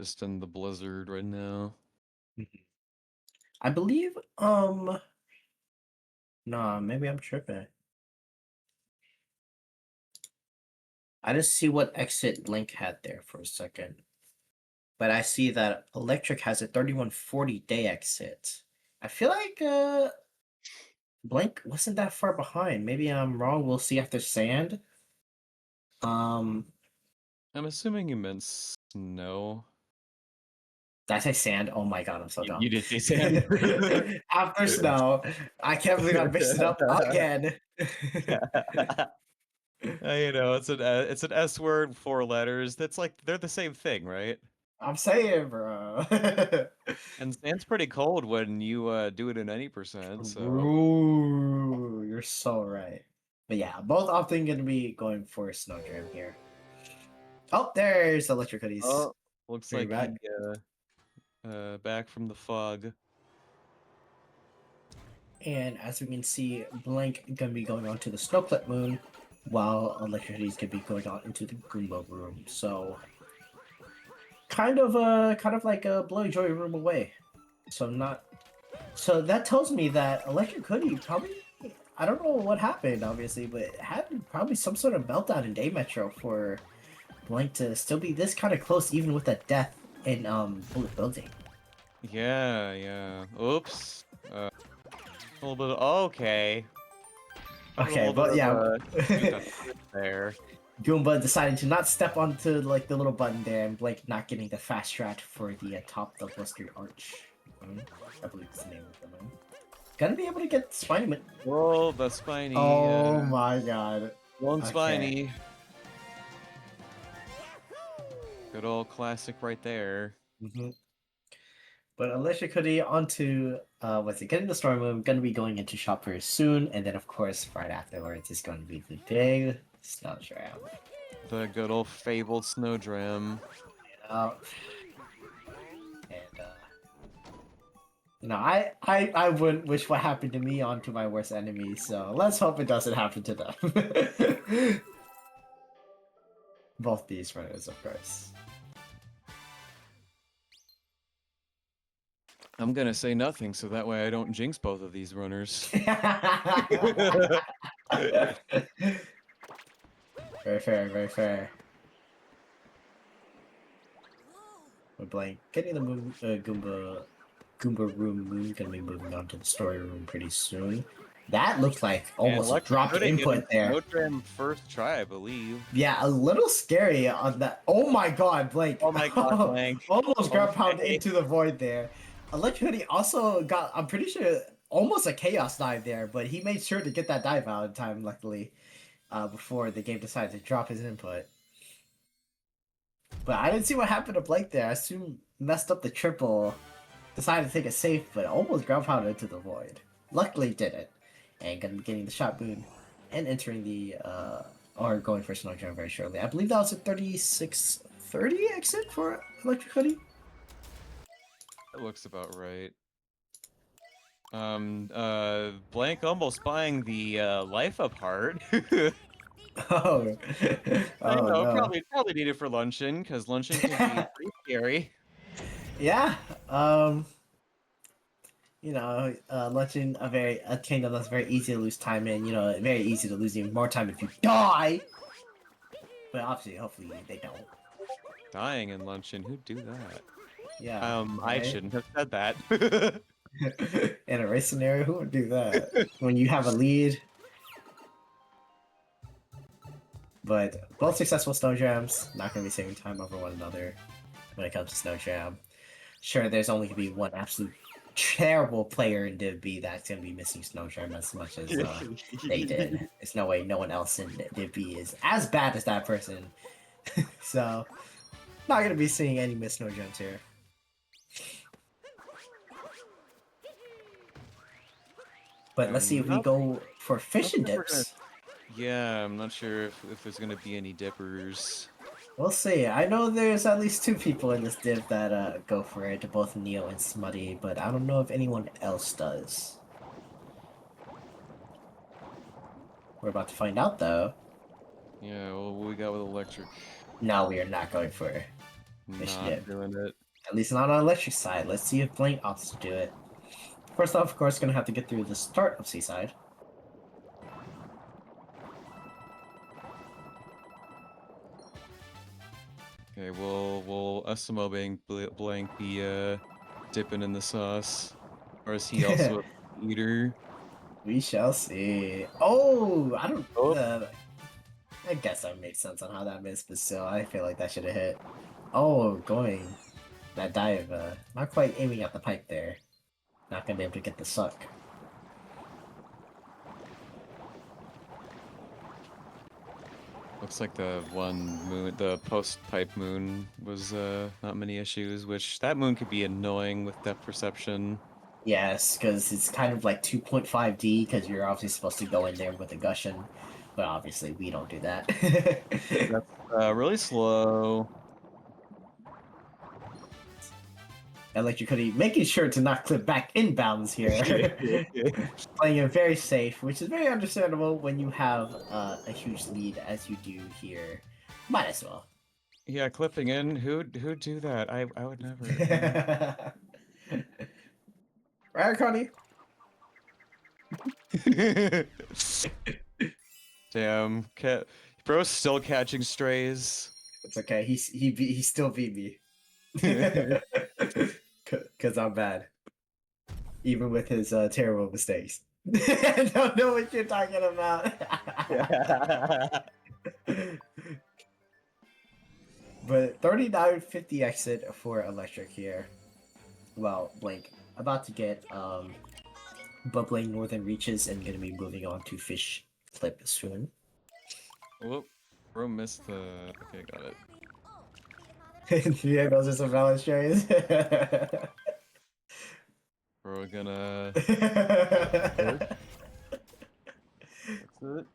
Just in the blizzard right now. I believe, nah, maybe I'm tripping. I didn't see what exit Link had there for a second. But I see that Electric has a 3140 day exit. I feel like Blank wasn't that far behind. Maybe I'm wrong. We'll see after Sand. Um, I'm assuming you meant snow. did I say Sand? Oh my god, I'm so You dumb. did say sand. After Snow, I can't believe I mixed it up again. You know, it's an S word, 4 letters. That's like they're the same thing, right? I'm saying, bro. And sand's pretty cold when you do it in any percent. So Ooh, you're so right. But yeah, both opting gonna be going for Snowdram here. Oh, there's Electric Hoodies. oh, looks Bring it like back. he back from the fog. And as we can see, Blank gonna be going on to the Snowclip Moon, while Electric Hoodies gonna be going on into the Goomba Room. So kind of like a Blowy Joy room away. So not so that tells me that Electric Hoodie probably, I don't know what happened obviously, but had probably some sort of meltdown in Day Metro for Blank to still be this kind of close even with that death in Bullet Building. Yeah, yeah. Oops. A little bit. Okay. A Okay, little bit but of yeah. a there. Goomba deciding to not step onto like the little button there and Blake not getting the fast strat for the top the blistered arch. I believe is the name of the moon. Gonna be able to get Spiny. Whoa, the spiny. Oh my god. One Okay. spiny. Good old classic right there. Mm-hmm. But Electric Hoodie onto what's it? Getting the Storm Moon. Gonna be going into shop very soon, and then of course right afterwards is going to be the big Snowdram. The good old fabled Snowdram. And I wouldn't wish what happened to me onto my worst enemy, so let's hope it doesn't happen to them. Both these runners, of course. I'm gonna say nothing so that way I don't jinx both of these runners. Very fair, very fair. We're blank. Getting the moon, Goomba room moon gonna be moving on to the story room pretty soon. That looked like And almost a Electric dropped Hoodie getting input there. no trim first try, I believe. Yeah, a little scary on that. Oh my god, Blake. Oh my god, Blank. Almost ground pound Okay. into the void there. Electric Hoodie also got, I'm pretty sure, almost a chaos dive there, but he made sure to get that dive out in time, luckily, before the game decided to drop his input. But I didn't see what happened to Blake there. I assume messed up the triple, decided to take a safe, but almost ground pounded into the void. Luckily didn't. And gonna be getting the shot boon and entering the or going for Snow Jam very shortly. I believe that was a 3630 exit for Electric Hoodie. That looks about right. Blank almost buying the life apart. Oh, I oh know, no. probably need it for luncheon, because luncheon can be pretty scary. Yeah. You know, luncheon a kingdom that's very easy to lose time in. You know, very easy to lose even more time if you die. But obviously, hopefully they don't. Dying in luncheon, who'd do that? Yeah. I Right? shouldn't have said that. In a race scenario, who would do that? When you have a lead. But both successful snow jams, not going to be saving time over one another when it comes to snow jam. Sure, there's only going to be one absolute terrible player in Div B that's going to be missing snow jam as much as they did. There's no way no one else in Div B is as bad as that person. So, not going to be seeing any missed snow jams here. But let's see if we go for fish and dips. Yeah, I'm not sure if there's gonna be any dippers. We'll see. I know there's at least two people in this div that go for it, both Neo and Smutty, but I don't know if anyone else does. We're about to find out though. Yeah, well, what we got with electric? No, we are not going for fish Not dip. doing it. At least not on electric side. Let's see if Blank opts to do it. First off, of course, gonna have to get through the start of Seaside. Okay, will SMO blank be dipping in the sauce, or is he also a eater? We shall see. Oh, I don't. Oh. I guess that makes sense on how that missed, but still, I feel like that should have hit. Oh, going that dive. Not quite aiming at the pipe there. Not gonna be able to get the suck. Looks like the the post pipe moon was not many issues, which that moon could be annoying with depth perception. Yes, because it's kind of like 2.5D, because you're obviously supposed to go in there with a Gushin, but obviously we don't do that. That's really slow. Electric Hoodie making sure to not clip back inbounds here. Playing it very safe, which is very understandable when you have a huge lead as you do here. Might as well. Yeah, clipping in. Who'd do that? I would never. Right, Connie? Damn, bro's still catching strays. It's okay. He still beat me. Cause I'm bad. Even with his terrible mistakes. I don't know what you're talking about. But 3950 exit for electric here. Well, Blink about to get bubbling northern reaches and gonna be moving on to fish clip soon. Whoop, bro missed the. Okay, got it. Yeah, those are some valid strays. Bro gonna. That's it.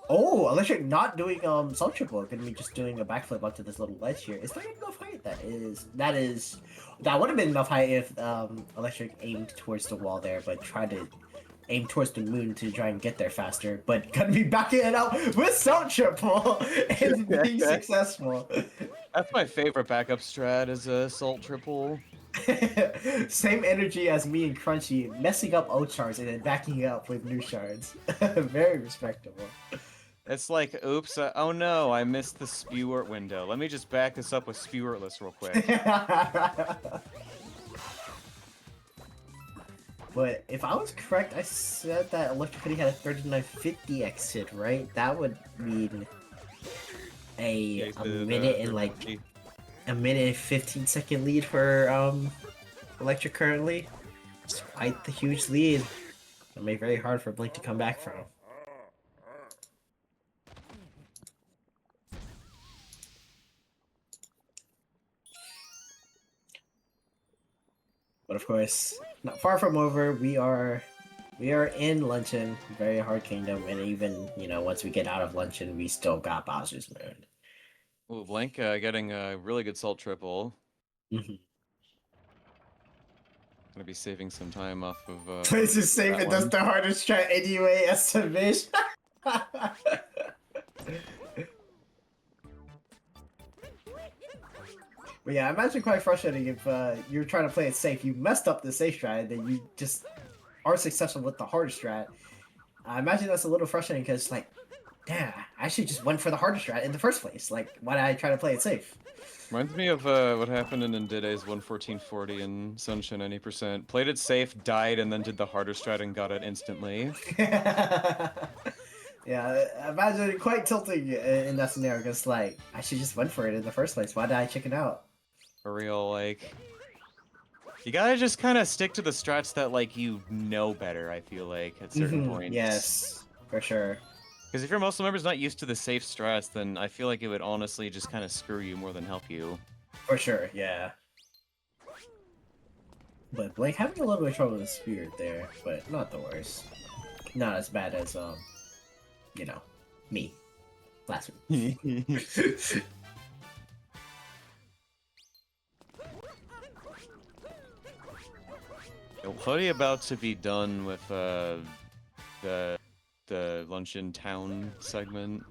Oh, electric not doing salt triple, gonna be just doing a backflip onto this little ledge here. Is that enough height? That would have been enough height if electric aimed towards the wall there, but tried to aim towards the moon to try and get there faster, but gonna be backing it out with salt triple and being successful. That's my favorite backup strat is a Salt Triple. Same energy as me and Crunchy, messing up old shards and then backing up with new shards. Very respectable. It's like, oops, oh no, I missed the Spewart window. Let me just back this up with Spewartless real quick. But if I was correct, I said that Electric Hoodie had a 3950 exit, right? That would mean a minute and like a minute and 15-second lead for Electric currently. It's quite the huge lead. It'll make it very hard for Blink to come back from. But of course, not far from over. We are in Luncheon, very hard kingdom, and even once we get out of Luncheon, we still got Bowser's Moon. Ooh, Blank getting a really good Salt Triple. Mhm. Gonna be saving some time off of. Please just save it. That's the hardest strat anyway. Estimation. But yeah, I imagine quite frustrating if you're trying to play it safe. You messed up the safe strat, and then you just are successful with the harder strat. I imagine that's a little frustrating because, like, damn, I actually just went for the harder strat in the first place. Like, why did I try to play it safe? Reminds me of what happened in Ndide's 11440 and Sunshine 90%. Played it safe, died, and then did the harder strat and got it instantly. Yeah, I imagine it quite tilting in that scenario because, like, I should just went for it in the first place. Why did I chicken out? For real, like, you gotta just kind of stick to the strats that, like, you know better, I feel like, at certain points. Yes, for sure. Because if your muscle member's not used to the safe strats, then I feel like it would honestly just kind of screw you more than help you. For sure, yeah. But Blake having a little bit of trouble with the spirit there, but not the worst. Not as bad as, me. Last week. Hoodie about to be done with the Luncheon Town segment.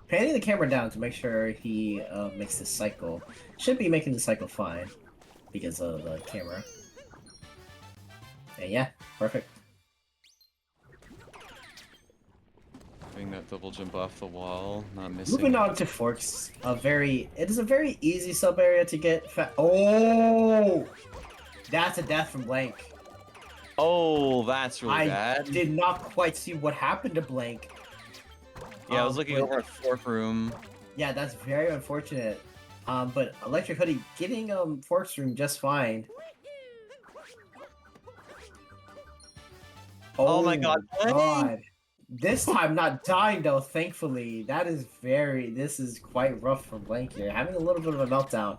Panning the camera down to make sure he makes the cycle. Should be making the cycle fine because of the camera. And yeah, perfect. Doing that double jump off the wall, not missing. Moving on to Forks, it is a very easy sub area to get. Oh, that's a death from Blank. Oh, that's really bad. I did not quite see what happened to Blank. Yeah, I was looking over at Fork Room. Yeah, that's very unfortunate. But Electric Hoodie getting Forks Room just fine. Oh my god. This time not dying though, thankfully. This is quite rough for Blank here. Having a little bit of a meltdown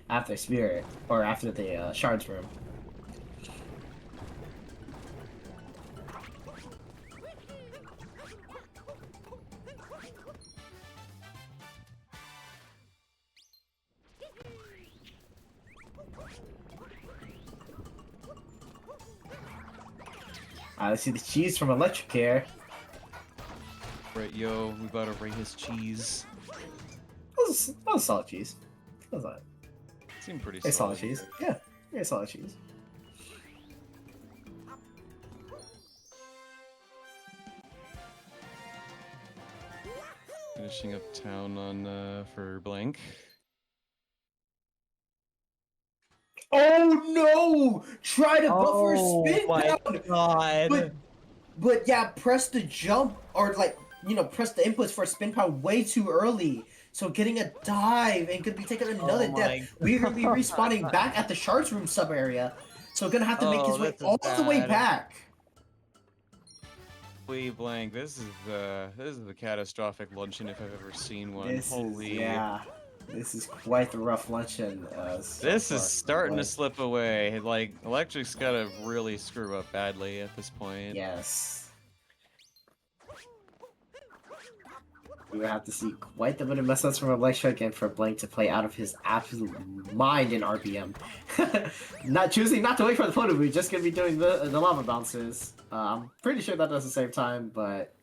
after Spirit, or after the Shards Room. Let's see the cheese from Electric here. Right, yo, we about to rate his cheese. That was solid cheese. That was solid. Seemed pretty It's solid. solid cheese. Yeah, it's solid cheese. Finishing up town on for Blank. Oh no! Try to buffer spin down! God. But yeah, press the jump or press the inputs for spin pound way too early. So getting a dive and could be taking another death. We're gonna be respawning back at the Shards Room sub area. So gonna have to make his way all the way back. Holy Blank, this is the catastrophic luncheon if I've ever seen one. This is quite the rough luncheon. This is starting to slip away. Like, Electric's gotta really screw up badly at this point. Yes. We would have to see quite a bit of mess ups from Electric and for Blank to play out of his absolute mind in RPM. Not choosing not to wait for the photo booth, just gonna be doing the lava bounces. I'm pretty sure that does the same time, but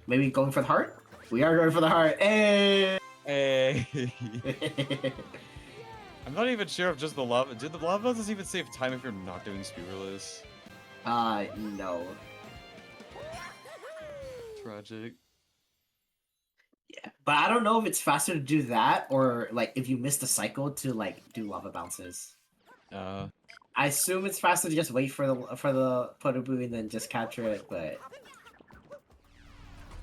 maybe going for the heart? We are going for the heart. Hey! Hey. I'm not even sure if just the lava. Did the lava doesn't even save time if you're not doing spearless? No. Tragic. Yeah, but I don't know if it's faster to do that or like if you miss the cycle to like do lava bounces. I assume it's faster to just wait for the Potobu and then just capture it, but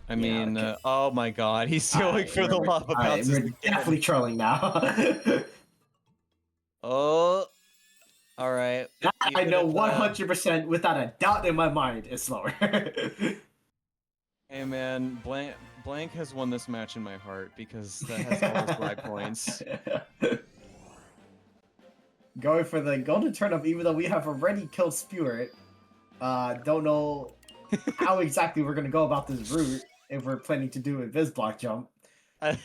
I yeah, mean, okay. oh my god, he's going for the lava bounces we're again. definitely trolling now. Oh, all right. That I Even know if, 100% without a doubt in my mind is slower. Hey man, Blank has won this match in my heart because that has all his bride points. Going for the golden turnip, even though we have already killed Spirit. Don't know how exactly we're gonna go about this route if we're planning to do a Viz block jump. Because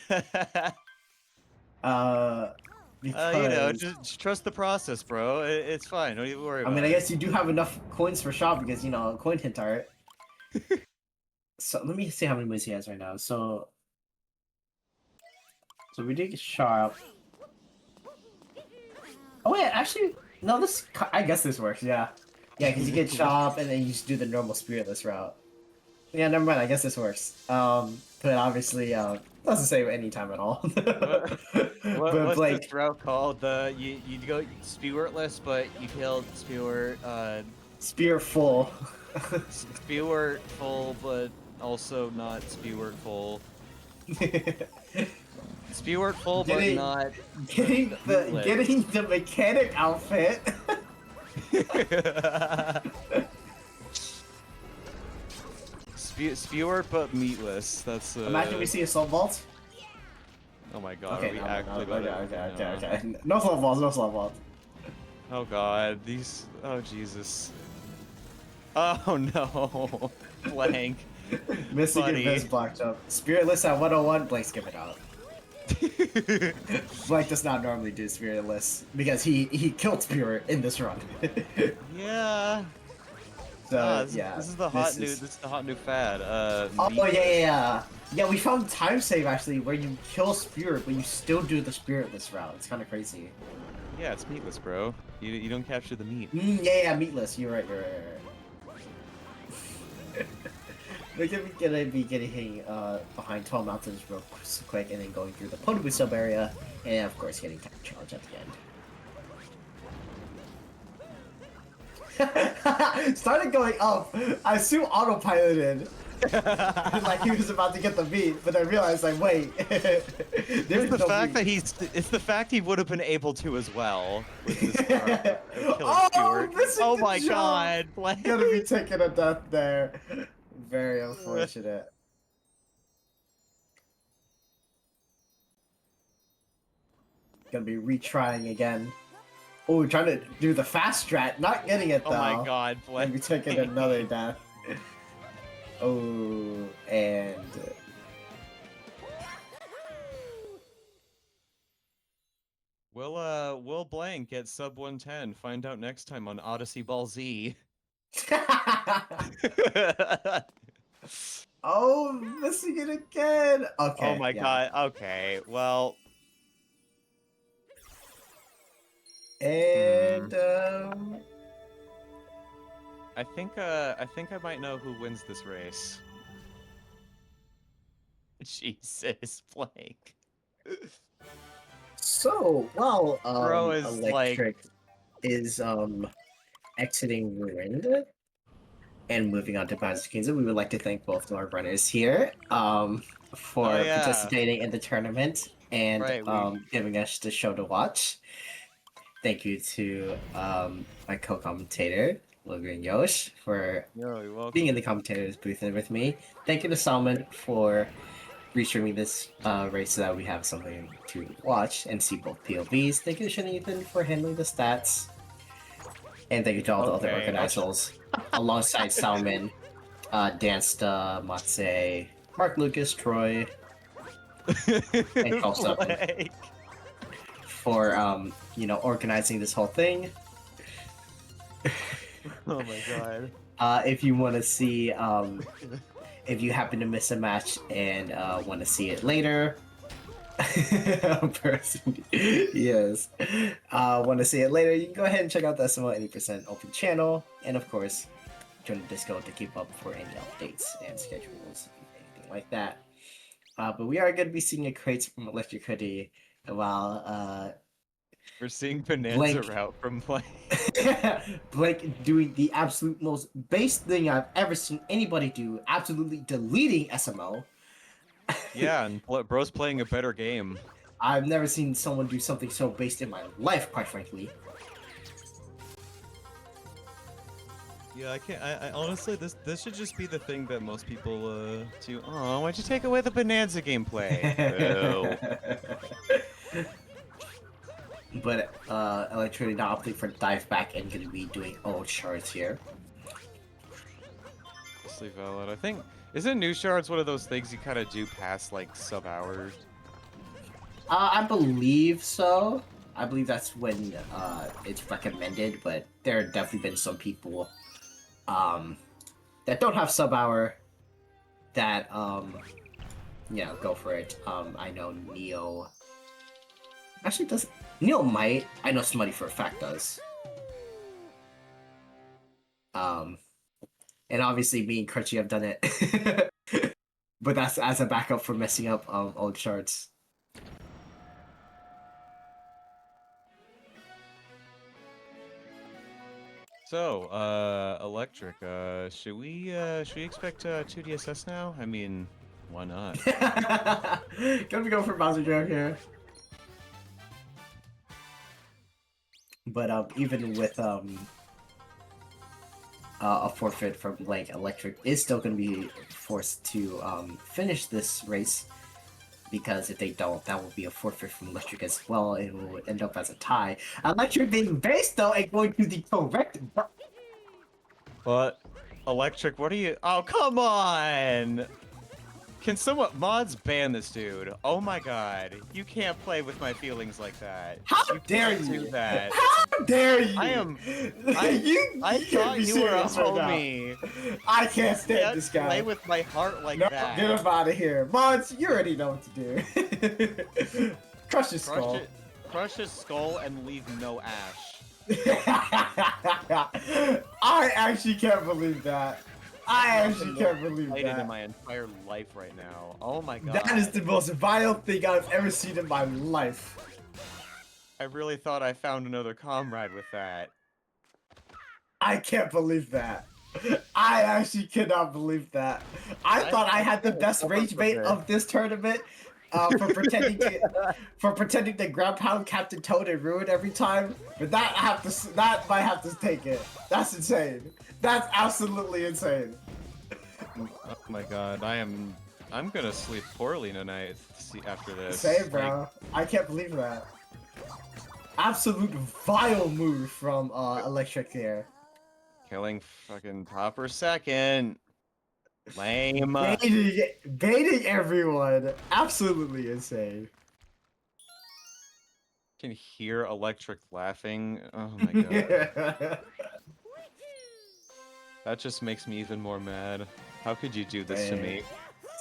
You know, just trust the process, bro. It's fine. Don't even worry I about mean, I it. guess you do have enough coins for shop because you know coin hint art. So let me see how many moves he has right now. So we did get sharp. Oh wait, actually, no. I guess this works. Yeah, because you get sharp and then you just do the normal spiritless route. Yeah, never mind. I guess this works. But obviously, doesn't save any time at all. But What's this like, route called? You go Spewirtless, but you killed Spewer. spear full. Spewer full, but also not Spewer full. Spewer full, but Getting- not getting meatless. getting the mechanic outfit. Spewer, but meatless. That's Imagine we see a soul vault. Oh my god, Okay, are we no, actually about to- okay. No soul vaults, no soul vaults. Oh god, these. Oh Jesus. Oh no, Blank. Missing Buddy. Invis block jump. Spiritless at 101, Blake skip it out. Blake does not normally do Spiritless because he killed Spirit in this run. Yeah. So This, yeah, this is the hot new. This is the hot new fad. Oh meatless. yeah. We found time save actually where you kill Spirit, but you still do the Spiritless route. It's kind of crazy. Yeah, it's meatless, bro. You don't capture the meat. Yeah, meatless. You're right. We're gonna be getting behind 12 mountains real quick, and then going through the Potobu sub area, and of course getting time challenge at the end. Started going up. I assume autopiloted. Like he was about to get the beat, but I realized like wait. It's the fact that it's the fact he would have been able to as well. With this Oh my god, Blank. Gonna be taking a death there. Very unfortunate. Gonna be retrying again. Oh, trying to do the fast strat, not getting it though. Oh my god, Gonna Blank. be taking another death. Oh, and Will Blank get sub 110? Find out next time on Odyssey Ball Z. oh, missing it again. Okay. Oh my god. Okay. Well. And I think I might know who wins this race. Jesus, Blank. so while Bro is Electric is exiting Ruined and moving on to Bowser's Kingdom, we would like to thank both of our runners here for participating in the tournament and giving us the show to watch. Thank you to my co-commentator, Logan Yosh, for being in the commentator's booth with me. Thank you to Salmon for restreaming this race so that we have something to watch and see both POVs. Thank you to Shanathan for handling the stats. And thank you to all the other organizers alongside Salmon, Dansta, Matse, Mark Lucas, Troy, and Tulsa for organizing this whole thing. Oh my god. If you want to see if you happen to miss a match and want to see it later, Person, yes. Want to see it later? You can go ahead and check out the SMO 80% open channel, and of course, join the Discord to keep up for any updates and schedules, anything like that. But we are going to be seeing a crates from Electric Hoodie while We're seeing Bonanza Blank. route from Blank. Blake doing the absolute most base thing I've ever seen anybody do, absolutely deleting SMO. Yeah, and bro's playing a better game. I've never seen someone do something so based in my life, quite frankly. Yeah, I can't. I honestly, this should just be the thing that most people do. Oh, why'd you take away the Bonanza gameplay? Boo. But Electricity now opting for dive back and gonna be doing old shards here. Mostly valid. I think isn't new shards one of those things you kind of do past like sub hours? I believe so. I believe that's when it's recommended, but there have definitely been some people that don't have sub hour that yeah, go for it. I know Neo actually doesn't. Neo might. I know somebody for a fact does. And obviously me and Crunchy have done it. But that's as a backup for messing up old shards. So, Electric, should we expect 2DSS now? I mean, why not? Gonna go for Bowser Jam here. But even with a forfeit from Blank, Electric is still going to be forced to finish this race, because if they don't, that will be a forfeit from Electric as well. It will end up as a tie. Electric being based though and going to the correct. But Electric, what are you? Oh, come on! Can someone mods ban this dude? Oh my god, you can't play with my feelings like that. How You dare can't you? do that. How dare you? I am. you I can't thought be you were a serious right now. homie. I can't stand Can't this guy. play with my heart like No, that. get him out of here. Mods, you already know what to do. Crush his skull. Crush his skull and leave no ash. I actually can't believe that. I actually can't believe Excited in that. my entire life right now. Oh my god. That is the most vile thing I've ever seen in my life. I really thought I found another comrade with that. I can't believe that. I actually cannot believe that. I thought I had the best rage bait of this tournament for pretending to grab pound Captain Toad and ruin every time. But that might have to take it. That's insane. That's absolutely insane. Oh my god, I'm gonna sleep poorly tonight after this. Same, bro. I can't believe that. Absolute vile move from Electric there. Killing fucking Topper second. Lame. Baiting everyone. Absolutely insane. Can hear Electric laughing. Oh my god. That just makes me even more mad. How could you do this to me?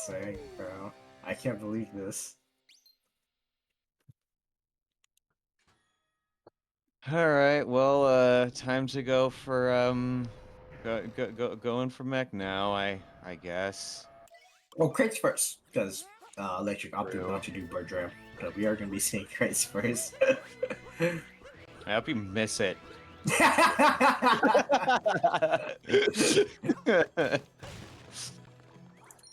Same, bro. I can't believe this. Alright, well, time to go for, going for mech now, I guess. Well, crates first, because Electric opted True. not to do Bird Dram. But we are going to be seeing crates first. I hope you miss it.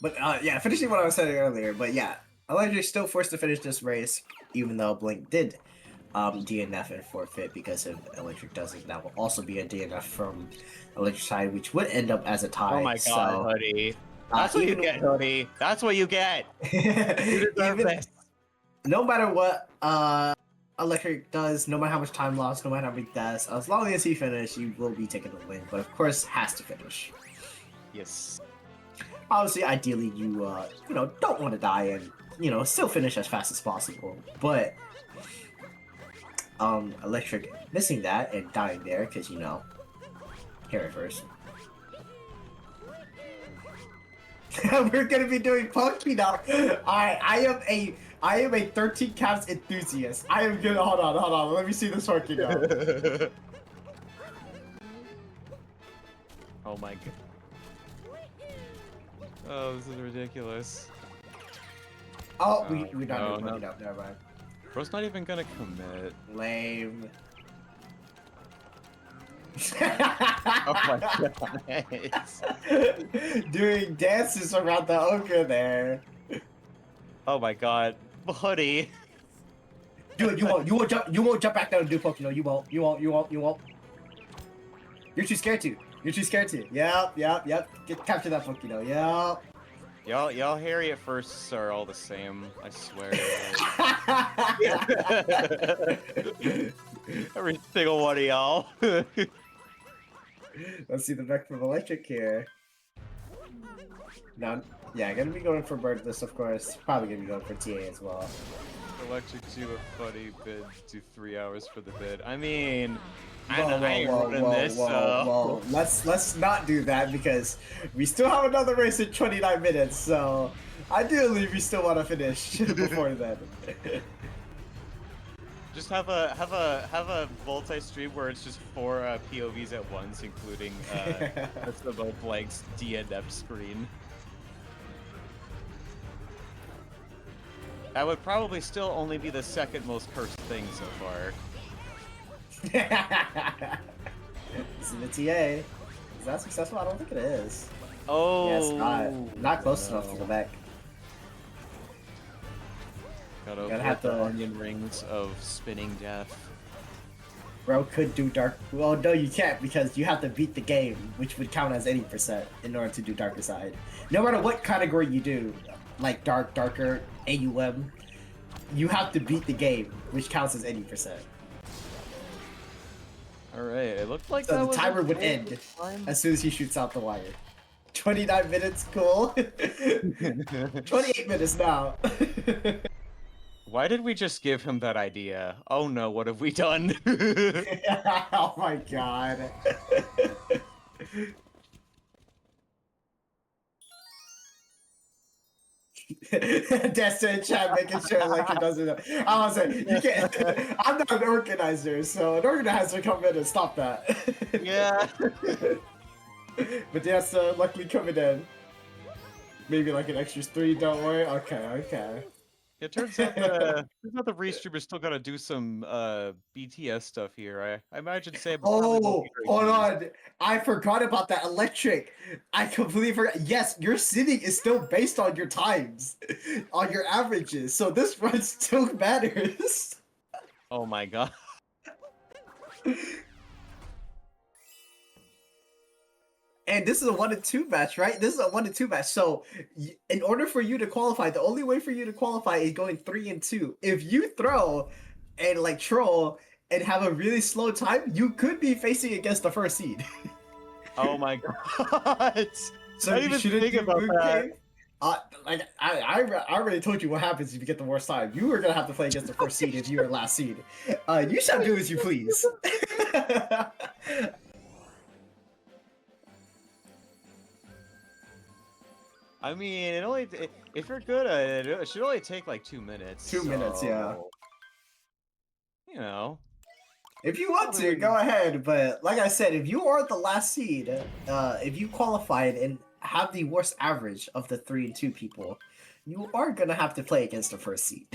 But yeah, finishing what I was saying earlier. But yeah, Electric still forced to finish this race, even though Blink did DNF and forfeit because if Electric doesn't. That will also be a DNF from Electric side, which would end up as a tie. Oh my god, Hoodie. That's what you get, Hoodie. That's what you get. You deserve this. No matter what Electric does, no matter how much time lost, no matter how many deaths, as long as he finishes, he will be taking the win. But of course, has to finish. Yes. Obviously, ideally, you don't want to die and still finish as fast as possible. But Electric missing that and dying there because hear it first. We're gonna be doing Punky now. I am a I am a 13 caps enthusiast. I am good. Hold on. Let me see this working out. Oh my god. Oh, this is ridiculous. Oh, we're not no, doing no. it up. Never mind. Bro's not even gonna commit. Lame. Oh my god. Doing dances around the ogre there. Oh my god. Buddy. Dude, you won't jump back down and do Pokemon. You won't. You're too scared to. Yep. Capture that Pokemon. Yep. Y'all hairy at first are all the same, I swear. Every single one of y'all. Let's see the back from electric here. Now, yeah, gonna be going for Birdless, of course. Probably gonna be going for TA as well. Electric do a funny bid, do 3 hours for the bid. I mean, I Whoa, ain't running this, so... Let's not do that because we still have another race in 29 minutes. So ideally, we still want to finish before then. Just have a multi-stream where it's just 4 POVs at once, including SMOBlank's DNF screen. That would probably still only be the second most cursed thing so far. This is the TA. Is that successful? I don't think it is. Oh, Yeah, it's not close enough to the back. Gotta Gotta avoid have the to- onion rings of spinning death. Bro could do dark. Well, no, you can't because you have to beat the game, which would count as 80% in order to do Darker Side. No matter what category you do, like darker, AUM, you have to beat the game, which counts as 80%. All right, it looked like So that the was timer a would full end time. as soon as he shoots out the wire. 29 minutes, cool. 28 minutes now. Why did we just give him that idea? Oh no, what have we done? Oh my god. Destin chat making sure like it doesn't know. I was like, you can't. I'm not an organizer, so an organizer come in and stop that. Yeah. But that's luckily coming in. Maybe like an extra 3, don't worry. Okay. It turns out the Restreamer still gotta do some BTS stuff here. I imagine Sam. probably won't Oh, be very hold pleased. on. I forgot about that electric. I completely forgot. Yes, your sitting is still based on your times, on your averages. So this run still matters. Oh my god. And this is a 1-2 match, right? This is a 1-2 match. So in order for you to qualify, the only way for you to qualify is going 3-2. If you throw and like troll and have a really slow time, you could be facing against the first seed. Oh my god. So I you even shouldn't think do about Moon that. Cave. I already told you what happens if you get the worst time. You were gonna have to play against the first seed if you were last seed. You shall do as you please. I mean, if you're good at it, it should only take like 2 minutes. 2 minutes, yeah. so, You know. If you want to, go ahead. But like I said, if you are the last seed, if you qualified and have the worst average of the 3 and 2 people, you are gonna have to play against the first seed.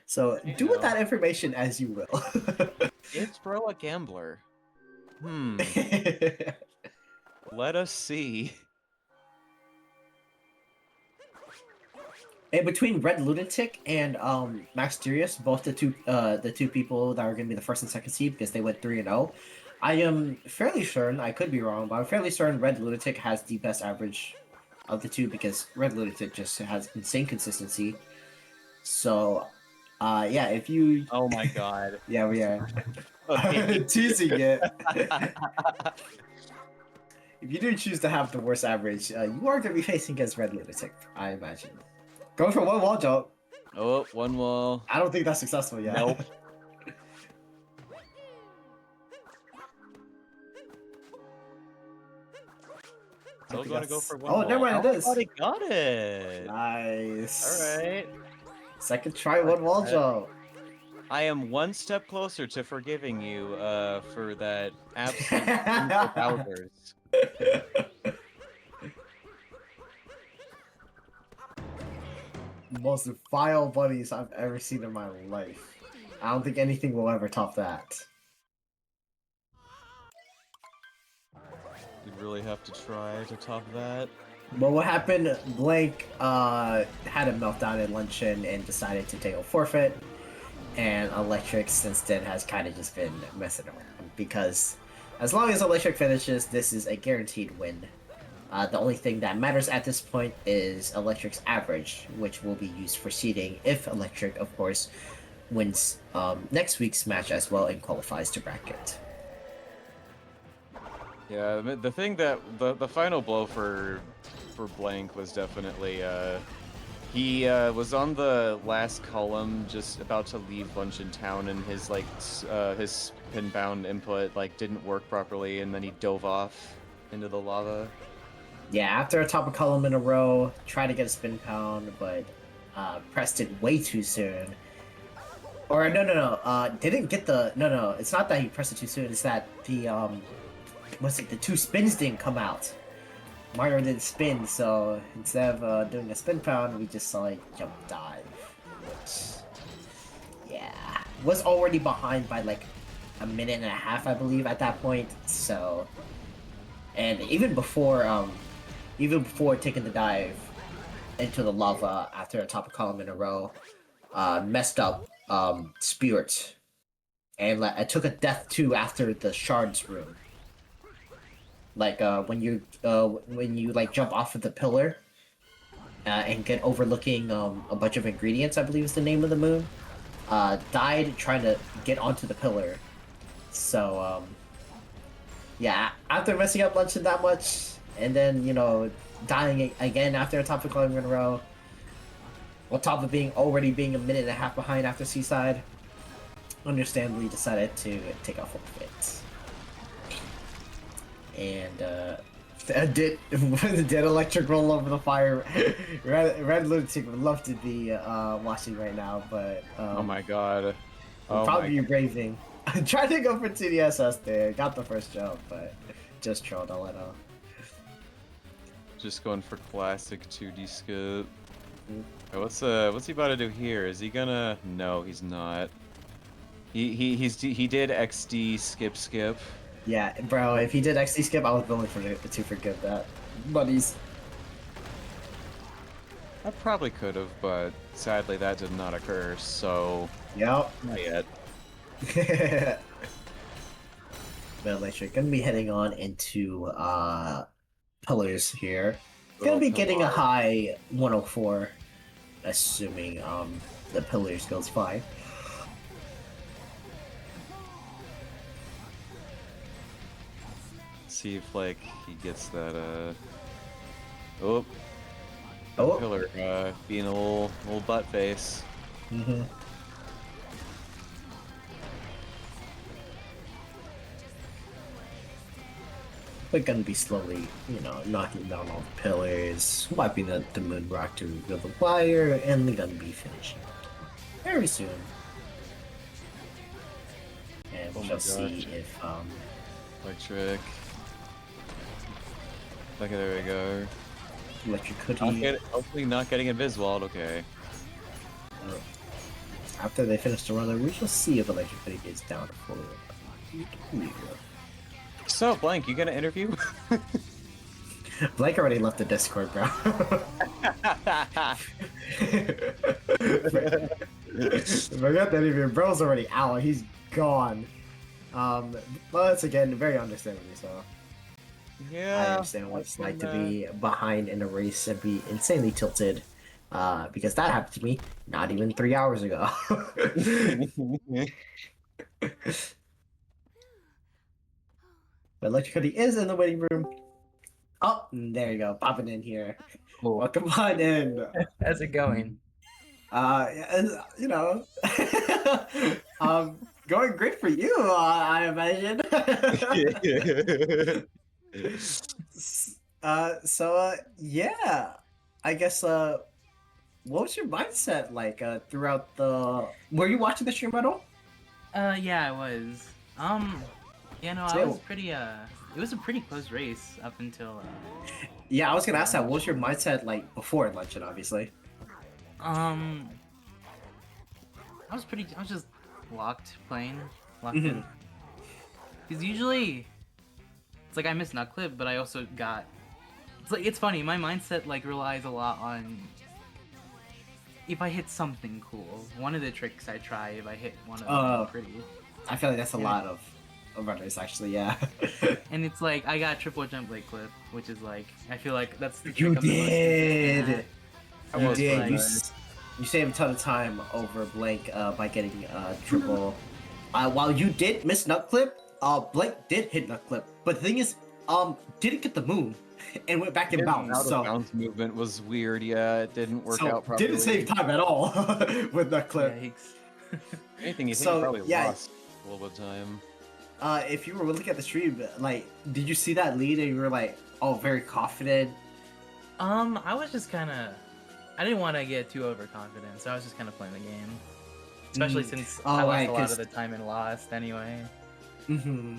So do with that information as you will. Is Bro a gambler? Let us see. And between Red Lunatic and Max Darius, both the two people that are gonna be the first and second seed because they went 3-0, I am fairly certain, I could be wrong, but I'm fairly certain Red Lunatic has the best average of the two because Red Lunatic just has insane consistency. So yeah, if you Oh my god. yeah, we are Okay. teasing it. If you do choose to have the worst average, you are going to be facing against Red Lunatic, I imagine. Going for one wall jump. Oh, one wall. I don't think that's successful yet. Nope. Still going to go for one Oh, wall. never mind, it is. Oh, he got it. Nice. All right. Second try, I like one wall that. jump. I am one step closer to forgiving you for that absolute sinful Bowser's. Most vile bunnies I've ever seen in my life. I don't think anything will ever top that. You'd really have to try to top that. But what happened? Blank had a meltdown at luncheon and decided to take a forfeit. And Electric since then has kind of just been messing around because as long as Electric finishes, this is a guaranteed win. The only thing that matters at this point is Electric's average, which will be used for seeding if Electric, of course, wins next week's match as well and qualifies to bracket. Yeah, the thing that the final blow for Blank was definitely he was on the last column, just about to leave Luncheon Town, and his his spin-bound input didn't work properly, and then he dove off into the lava. Yeah, after a top of column in a row, tried to get a spin pound, but pressed it way too soon. Or no, didn't get the no. It's not that he pressed it too soon. It's that the the two spins didn't come out. Mario didn't spin, so instead of doing a spin pound, we just saw jump dive. Which, yeah, was already behind by a minute and a half, I believe, at that point. So, and even before taking the dive into the lava after a top of column in a row, messed up Spirit, and I took a death too after the shards room. When you jump off of the pillar and get overlooking a bunch of ingredients, I believe is the name of the moon. Died trying to get onto the pillar. So yeah, after messing up Luncheon that much, and then dying again after a top of column in a row, on top of already being a minute and a half behind after Seaside, understandably decided to take a forfeit. And did Electric roll over the fire? Red Lunatic would love to be watching right now, but Oh my god. will probably be braving. I tried to go for 2DSS there, got the first jump, but just trolled. I'll let know. Just going for classic 2D skip. What's he about to do here? Is he gonna? No, he's not. He did XD skip. Yeah, bro, if he did XD skip, I was willing to forgive that. Buddies. I probably could have, but sadly that did not occur, so Yep. not yet. But Electric gonna be heading on into pillars here. Gonna be getting a high 104, assuming the pillars goes fine. See if he gets that oh Oh. pillar being a little butt face. Mm-hmm. We're gonna be slowly, knocking down all the pillars, wiping the moon rock to reveal the wire, and we're gonna be finishing very soon. And we shall see if Electric. Okay, there we go. Electric Hoodie. Hopefully not getting Inviswalled, okay. After they finish the run, we shall see if Electric Hoodie gets down to full. So, Blank, you gonna interview? Blake already left the Discord, bro. Forget that even bro's already out. He's gone. But that's again very understandable. So Yeah. I understand what it's like to be behind in a race and be insanely tilted. Because that happened to me not even 3 hours ago. But Electric Hoodie is in the waiting room. Oh, there you go, popping in here. Cool. Welcome on in. How's it going? And, going great for you, I imagine. Yeah, I guess what was your mindset like throughout the? Were you watching the stream at all? Yeah, I was. I was So pretty. It was a pretty close race up until. yeah, I was gonna ask that. What was Lunch. your mindset like before luncheon? Obviously. Um, I was just locked Hmm. in. Because usually, it's like I miss nut clip, but I also got. It's funny. My mindset like relies a lot on if I hit something cool. One of the tricks I try, if I hit one of them pretty. I feel like that's a And lot of runners actually. Yeah. And it's like I got triple jump leg clip, which is like I feel like that's the You trick I'm the most consistent did. at. You was did. Like, You you saved a ton of time over Blank by getting triple. While you did miss nut clip, Blank did hit nut clip. But the thing is, didn't get the moon and went back in His bounds. out of So bounds movement was weird. Yeah, it didn't work out properly. didn't save time at all with nut clip. yikes. Anything you think So, you probably yeah. lost a little bit of time. If you were looking at the stream, like, did you see that lead and you were like, oh, very confident? I was just kind of. I didn't want to get too overconfident, so I was just kind of playing the game. Especially since Oh, I lost right, a lot 'cause- of the time in Lost anyway. Mm-hmm.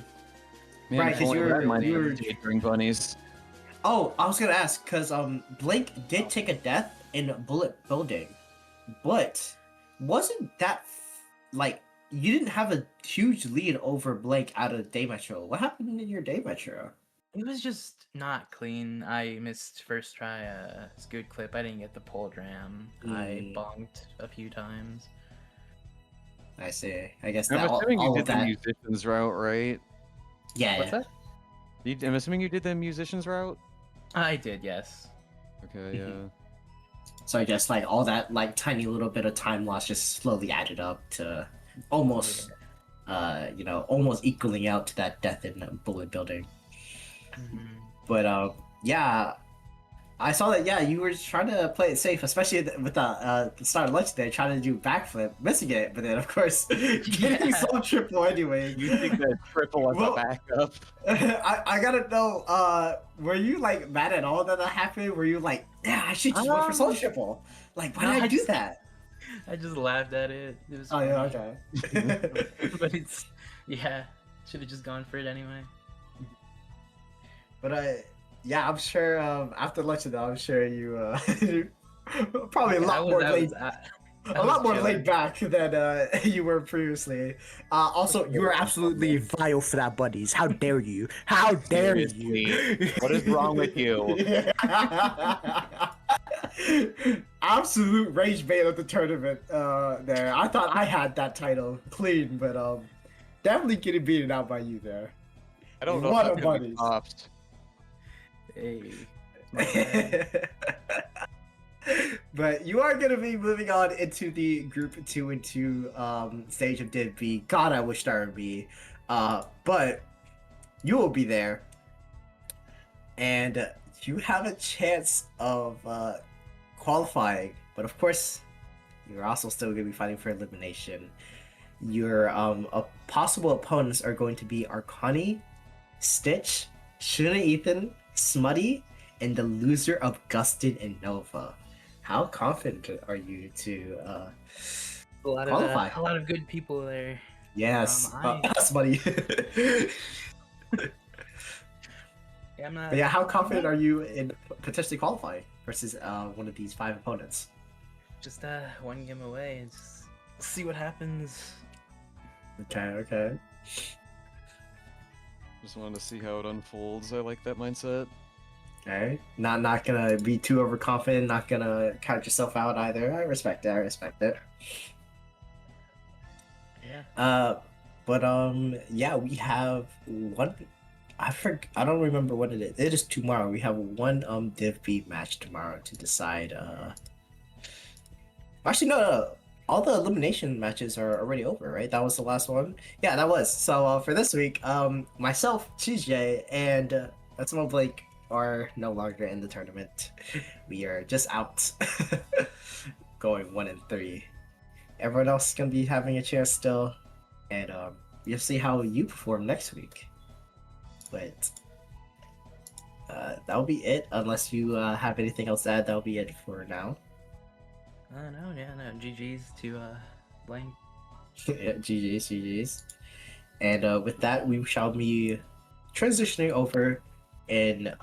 Man, Right, 'cause only you were- that might you were- be during bunnies. Oh, I was gonna ask because Blink did take a death in Bullet Building, but wasn't that like you didn't have a huge lead over Blink out of day metro? What happened in your day metro? It was just not clean. I missed first try a good clip. I didn't get the pole dram. I bonked a few times. I see. I guess I'm that assuming you all did of the that. musicians route, right? Yeah. What's that? I'm assuming you did the musicians route. I did, yes. Okay, yeah. Mhm. So I guess like all that like tiny little bit of time loss just slowly added up to almost almost equaling out to that death in Bullet Building. Mhm. But yeah, I saw that. Yeah, you were trying to play it safe, especially with the start of lunch there, trying to do backflip, missing it, but then of course getting Yeah. some triple anyway. You think that triple as Well- a backup? I gotta know. Were you like mad at all that happened? Were you like, yeah, I should just went for solo triple? Like, why no, did I I do just- that? I just laughed at it. It was Oh yeah, funny. okay. But it's yeah, should have just gone for it anyway. But yeah, I'm sure after lunch though, I'm sure you probably a lot more laid a lot more laid back than you were previously. Also, you were absolutely vile for that, buddies. How dare you? How dare you? Seriously, what is wrong with you? Absolute rage bait of the tournament. There, I thought I had that title clean, but definitely getting beaten out by you there. I don't know What if a I'm gonna be buddies. topped. Hey. But you are gonna be moving on into the group 2 and 2 stage of Div B. God, I wish there would be. But you will be there. And you have a chance of qualifying. But of course, you're also still gonna be fighting for elimination. Your possible opponents are going to be Arcani, Stitch, Shuna Ethan, Smutty, and the loser of Gustin and Nova. How confident are you to qualify? A lot of good people there. Yes, I- Smutty. Yeah, I'm not. But yeah, how confident are you in potentially qualifying versus one of these 5 opponents? Just one game away. And just see what happens. Okay. Just wanted to see how it unfolds. I like that mindset. Okay. Not gonna be too overconfident, not gonna count yourself out either. I respect it. Yeah. But yeah, we have one. I don't remember what it is. It is tomorrow. We have one Div B match tomorrow to decide. Actually, no. All the elimination matches are already over, right? That was the last one. Yeah, that was. So for this week, myself, CJ, and SMOBlank are no longer in the tournament. We are just out, going 1-3. Everyone else is gonna be having a chance still, and you'll see how you perform next week. But that'll be it. Unless you have anything else to add, that'll be it for now. No, yeah, no. GG's to Blank. Yeah, GG's, GG's. And with that, we shall be transitioning over in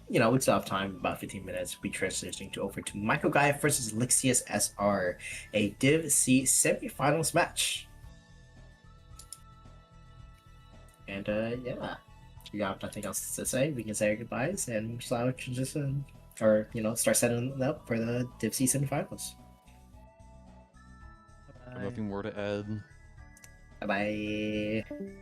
we still have time, about 15 minutes. We transitioning over to Michael Gaia versus Lixius SR, a Div C semifinals match. And yeah, if you got nothing else to say, we can say our goodbyes and start transition, or start setting up for the Div C semifinals. Nothing more to add. Bye bye.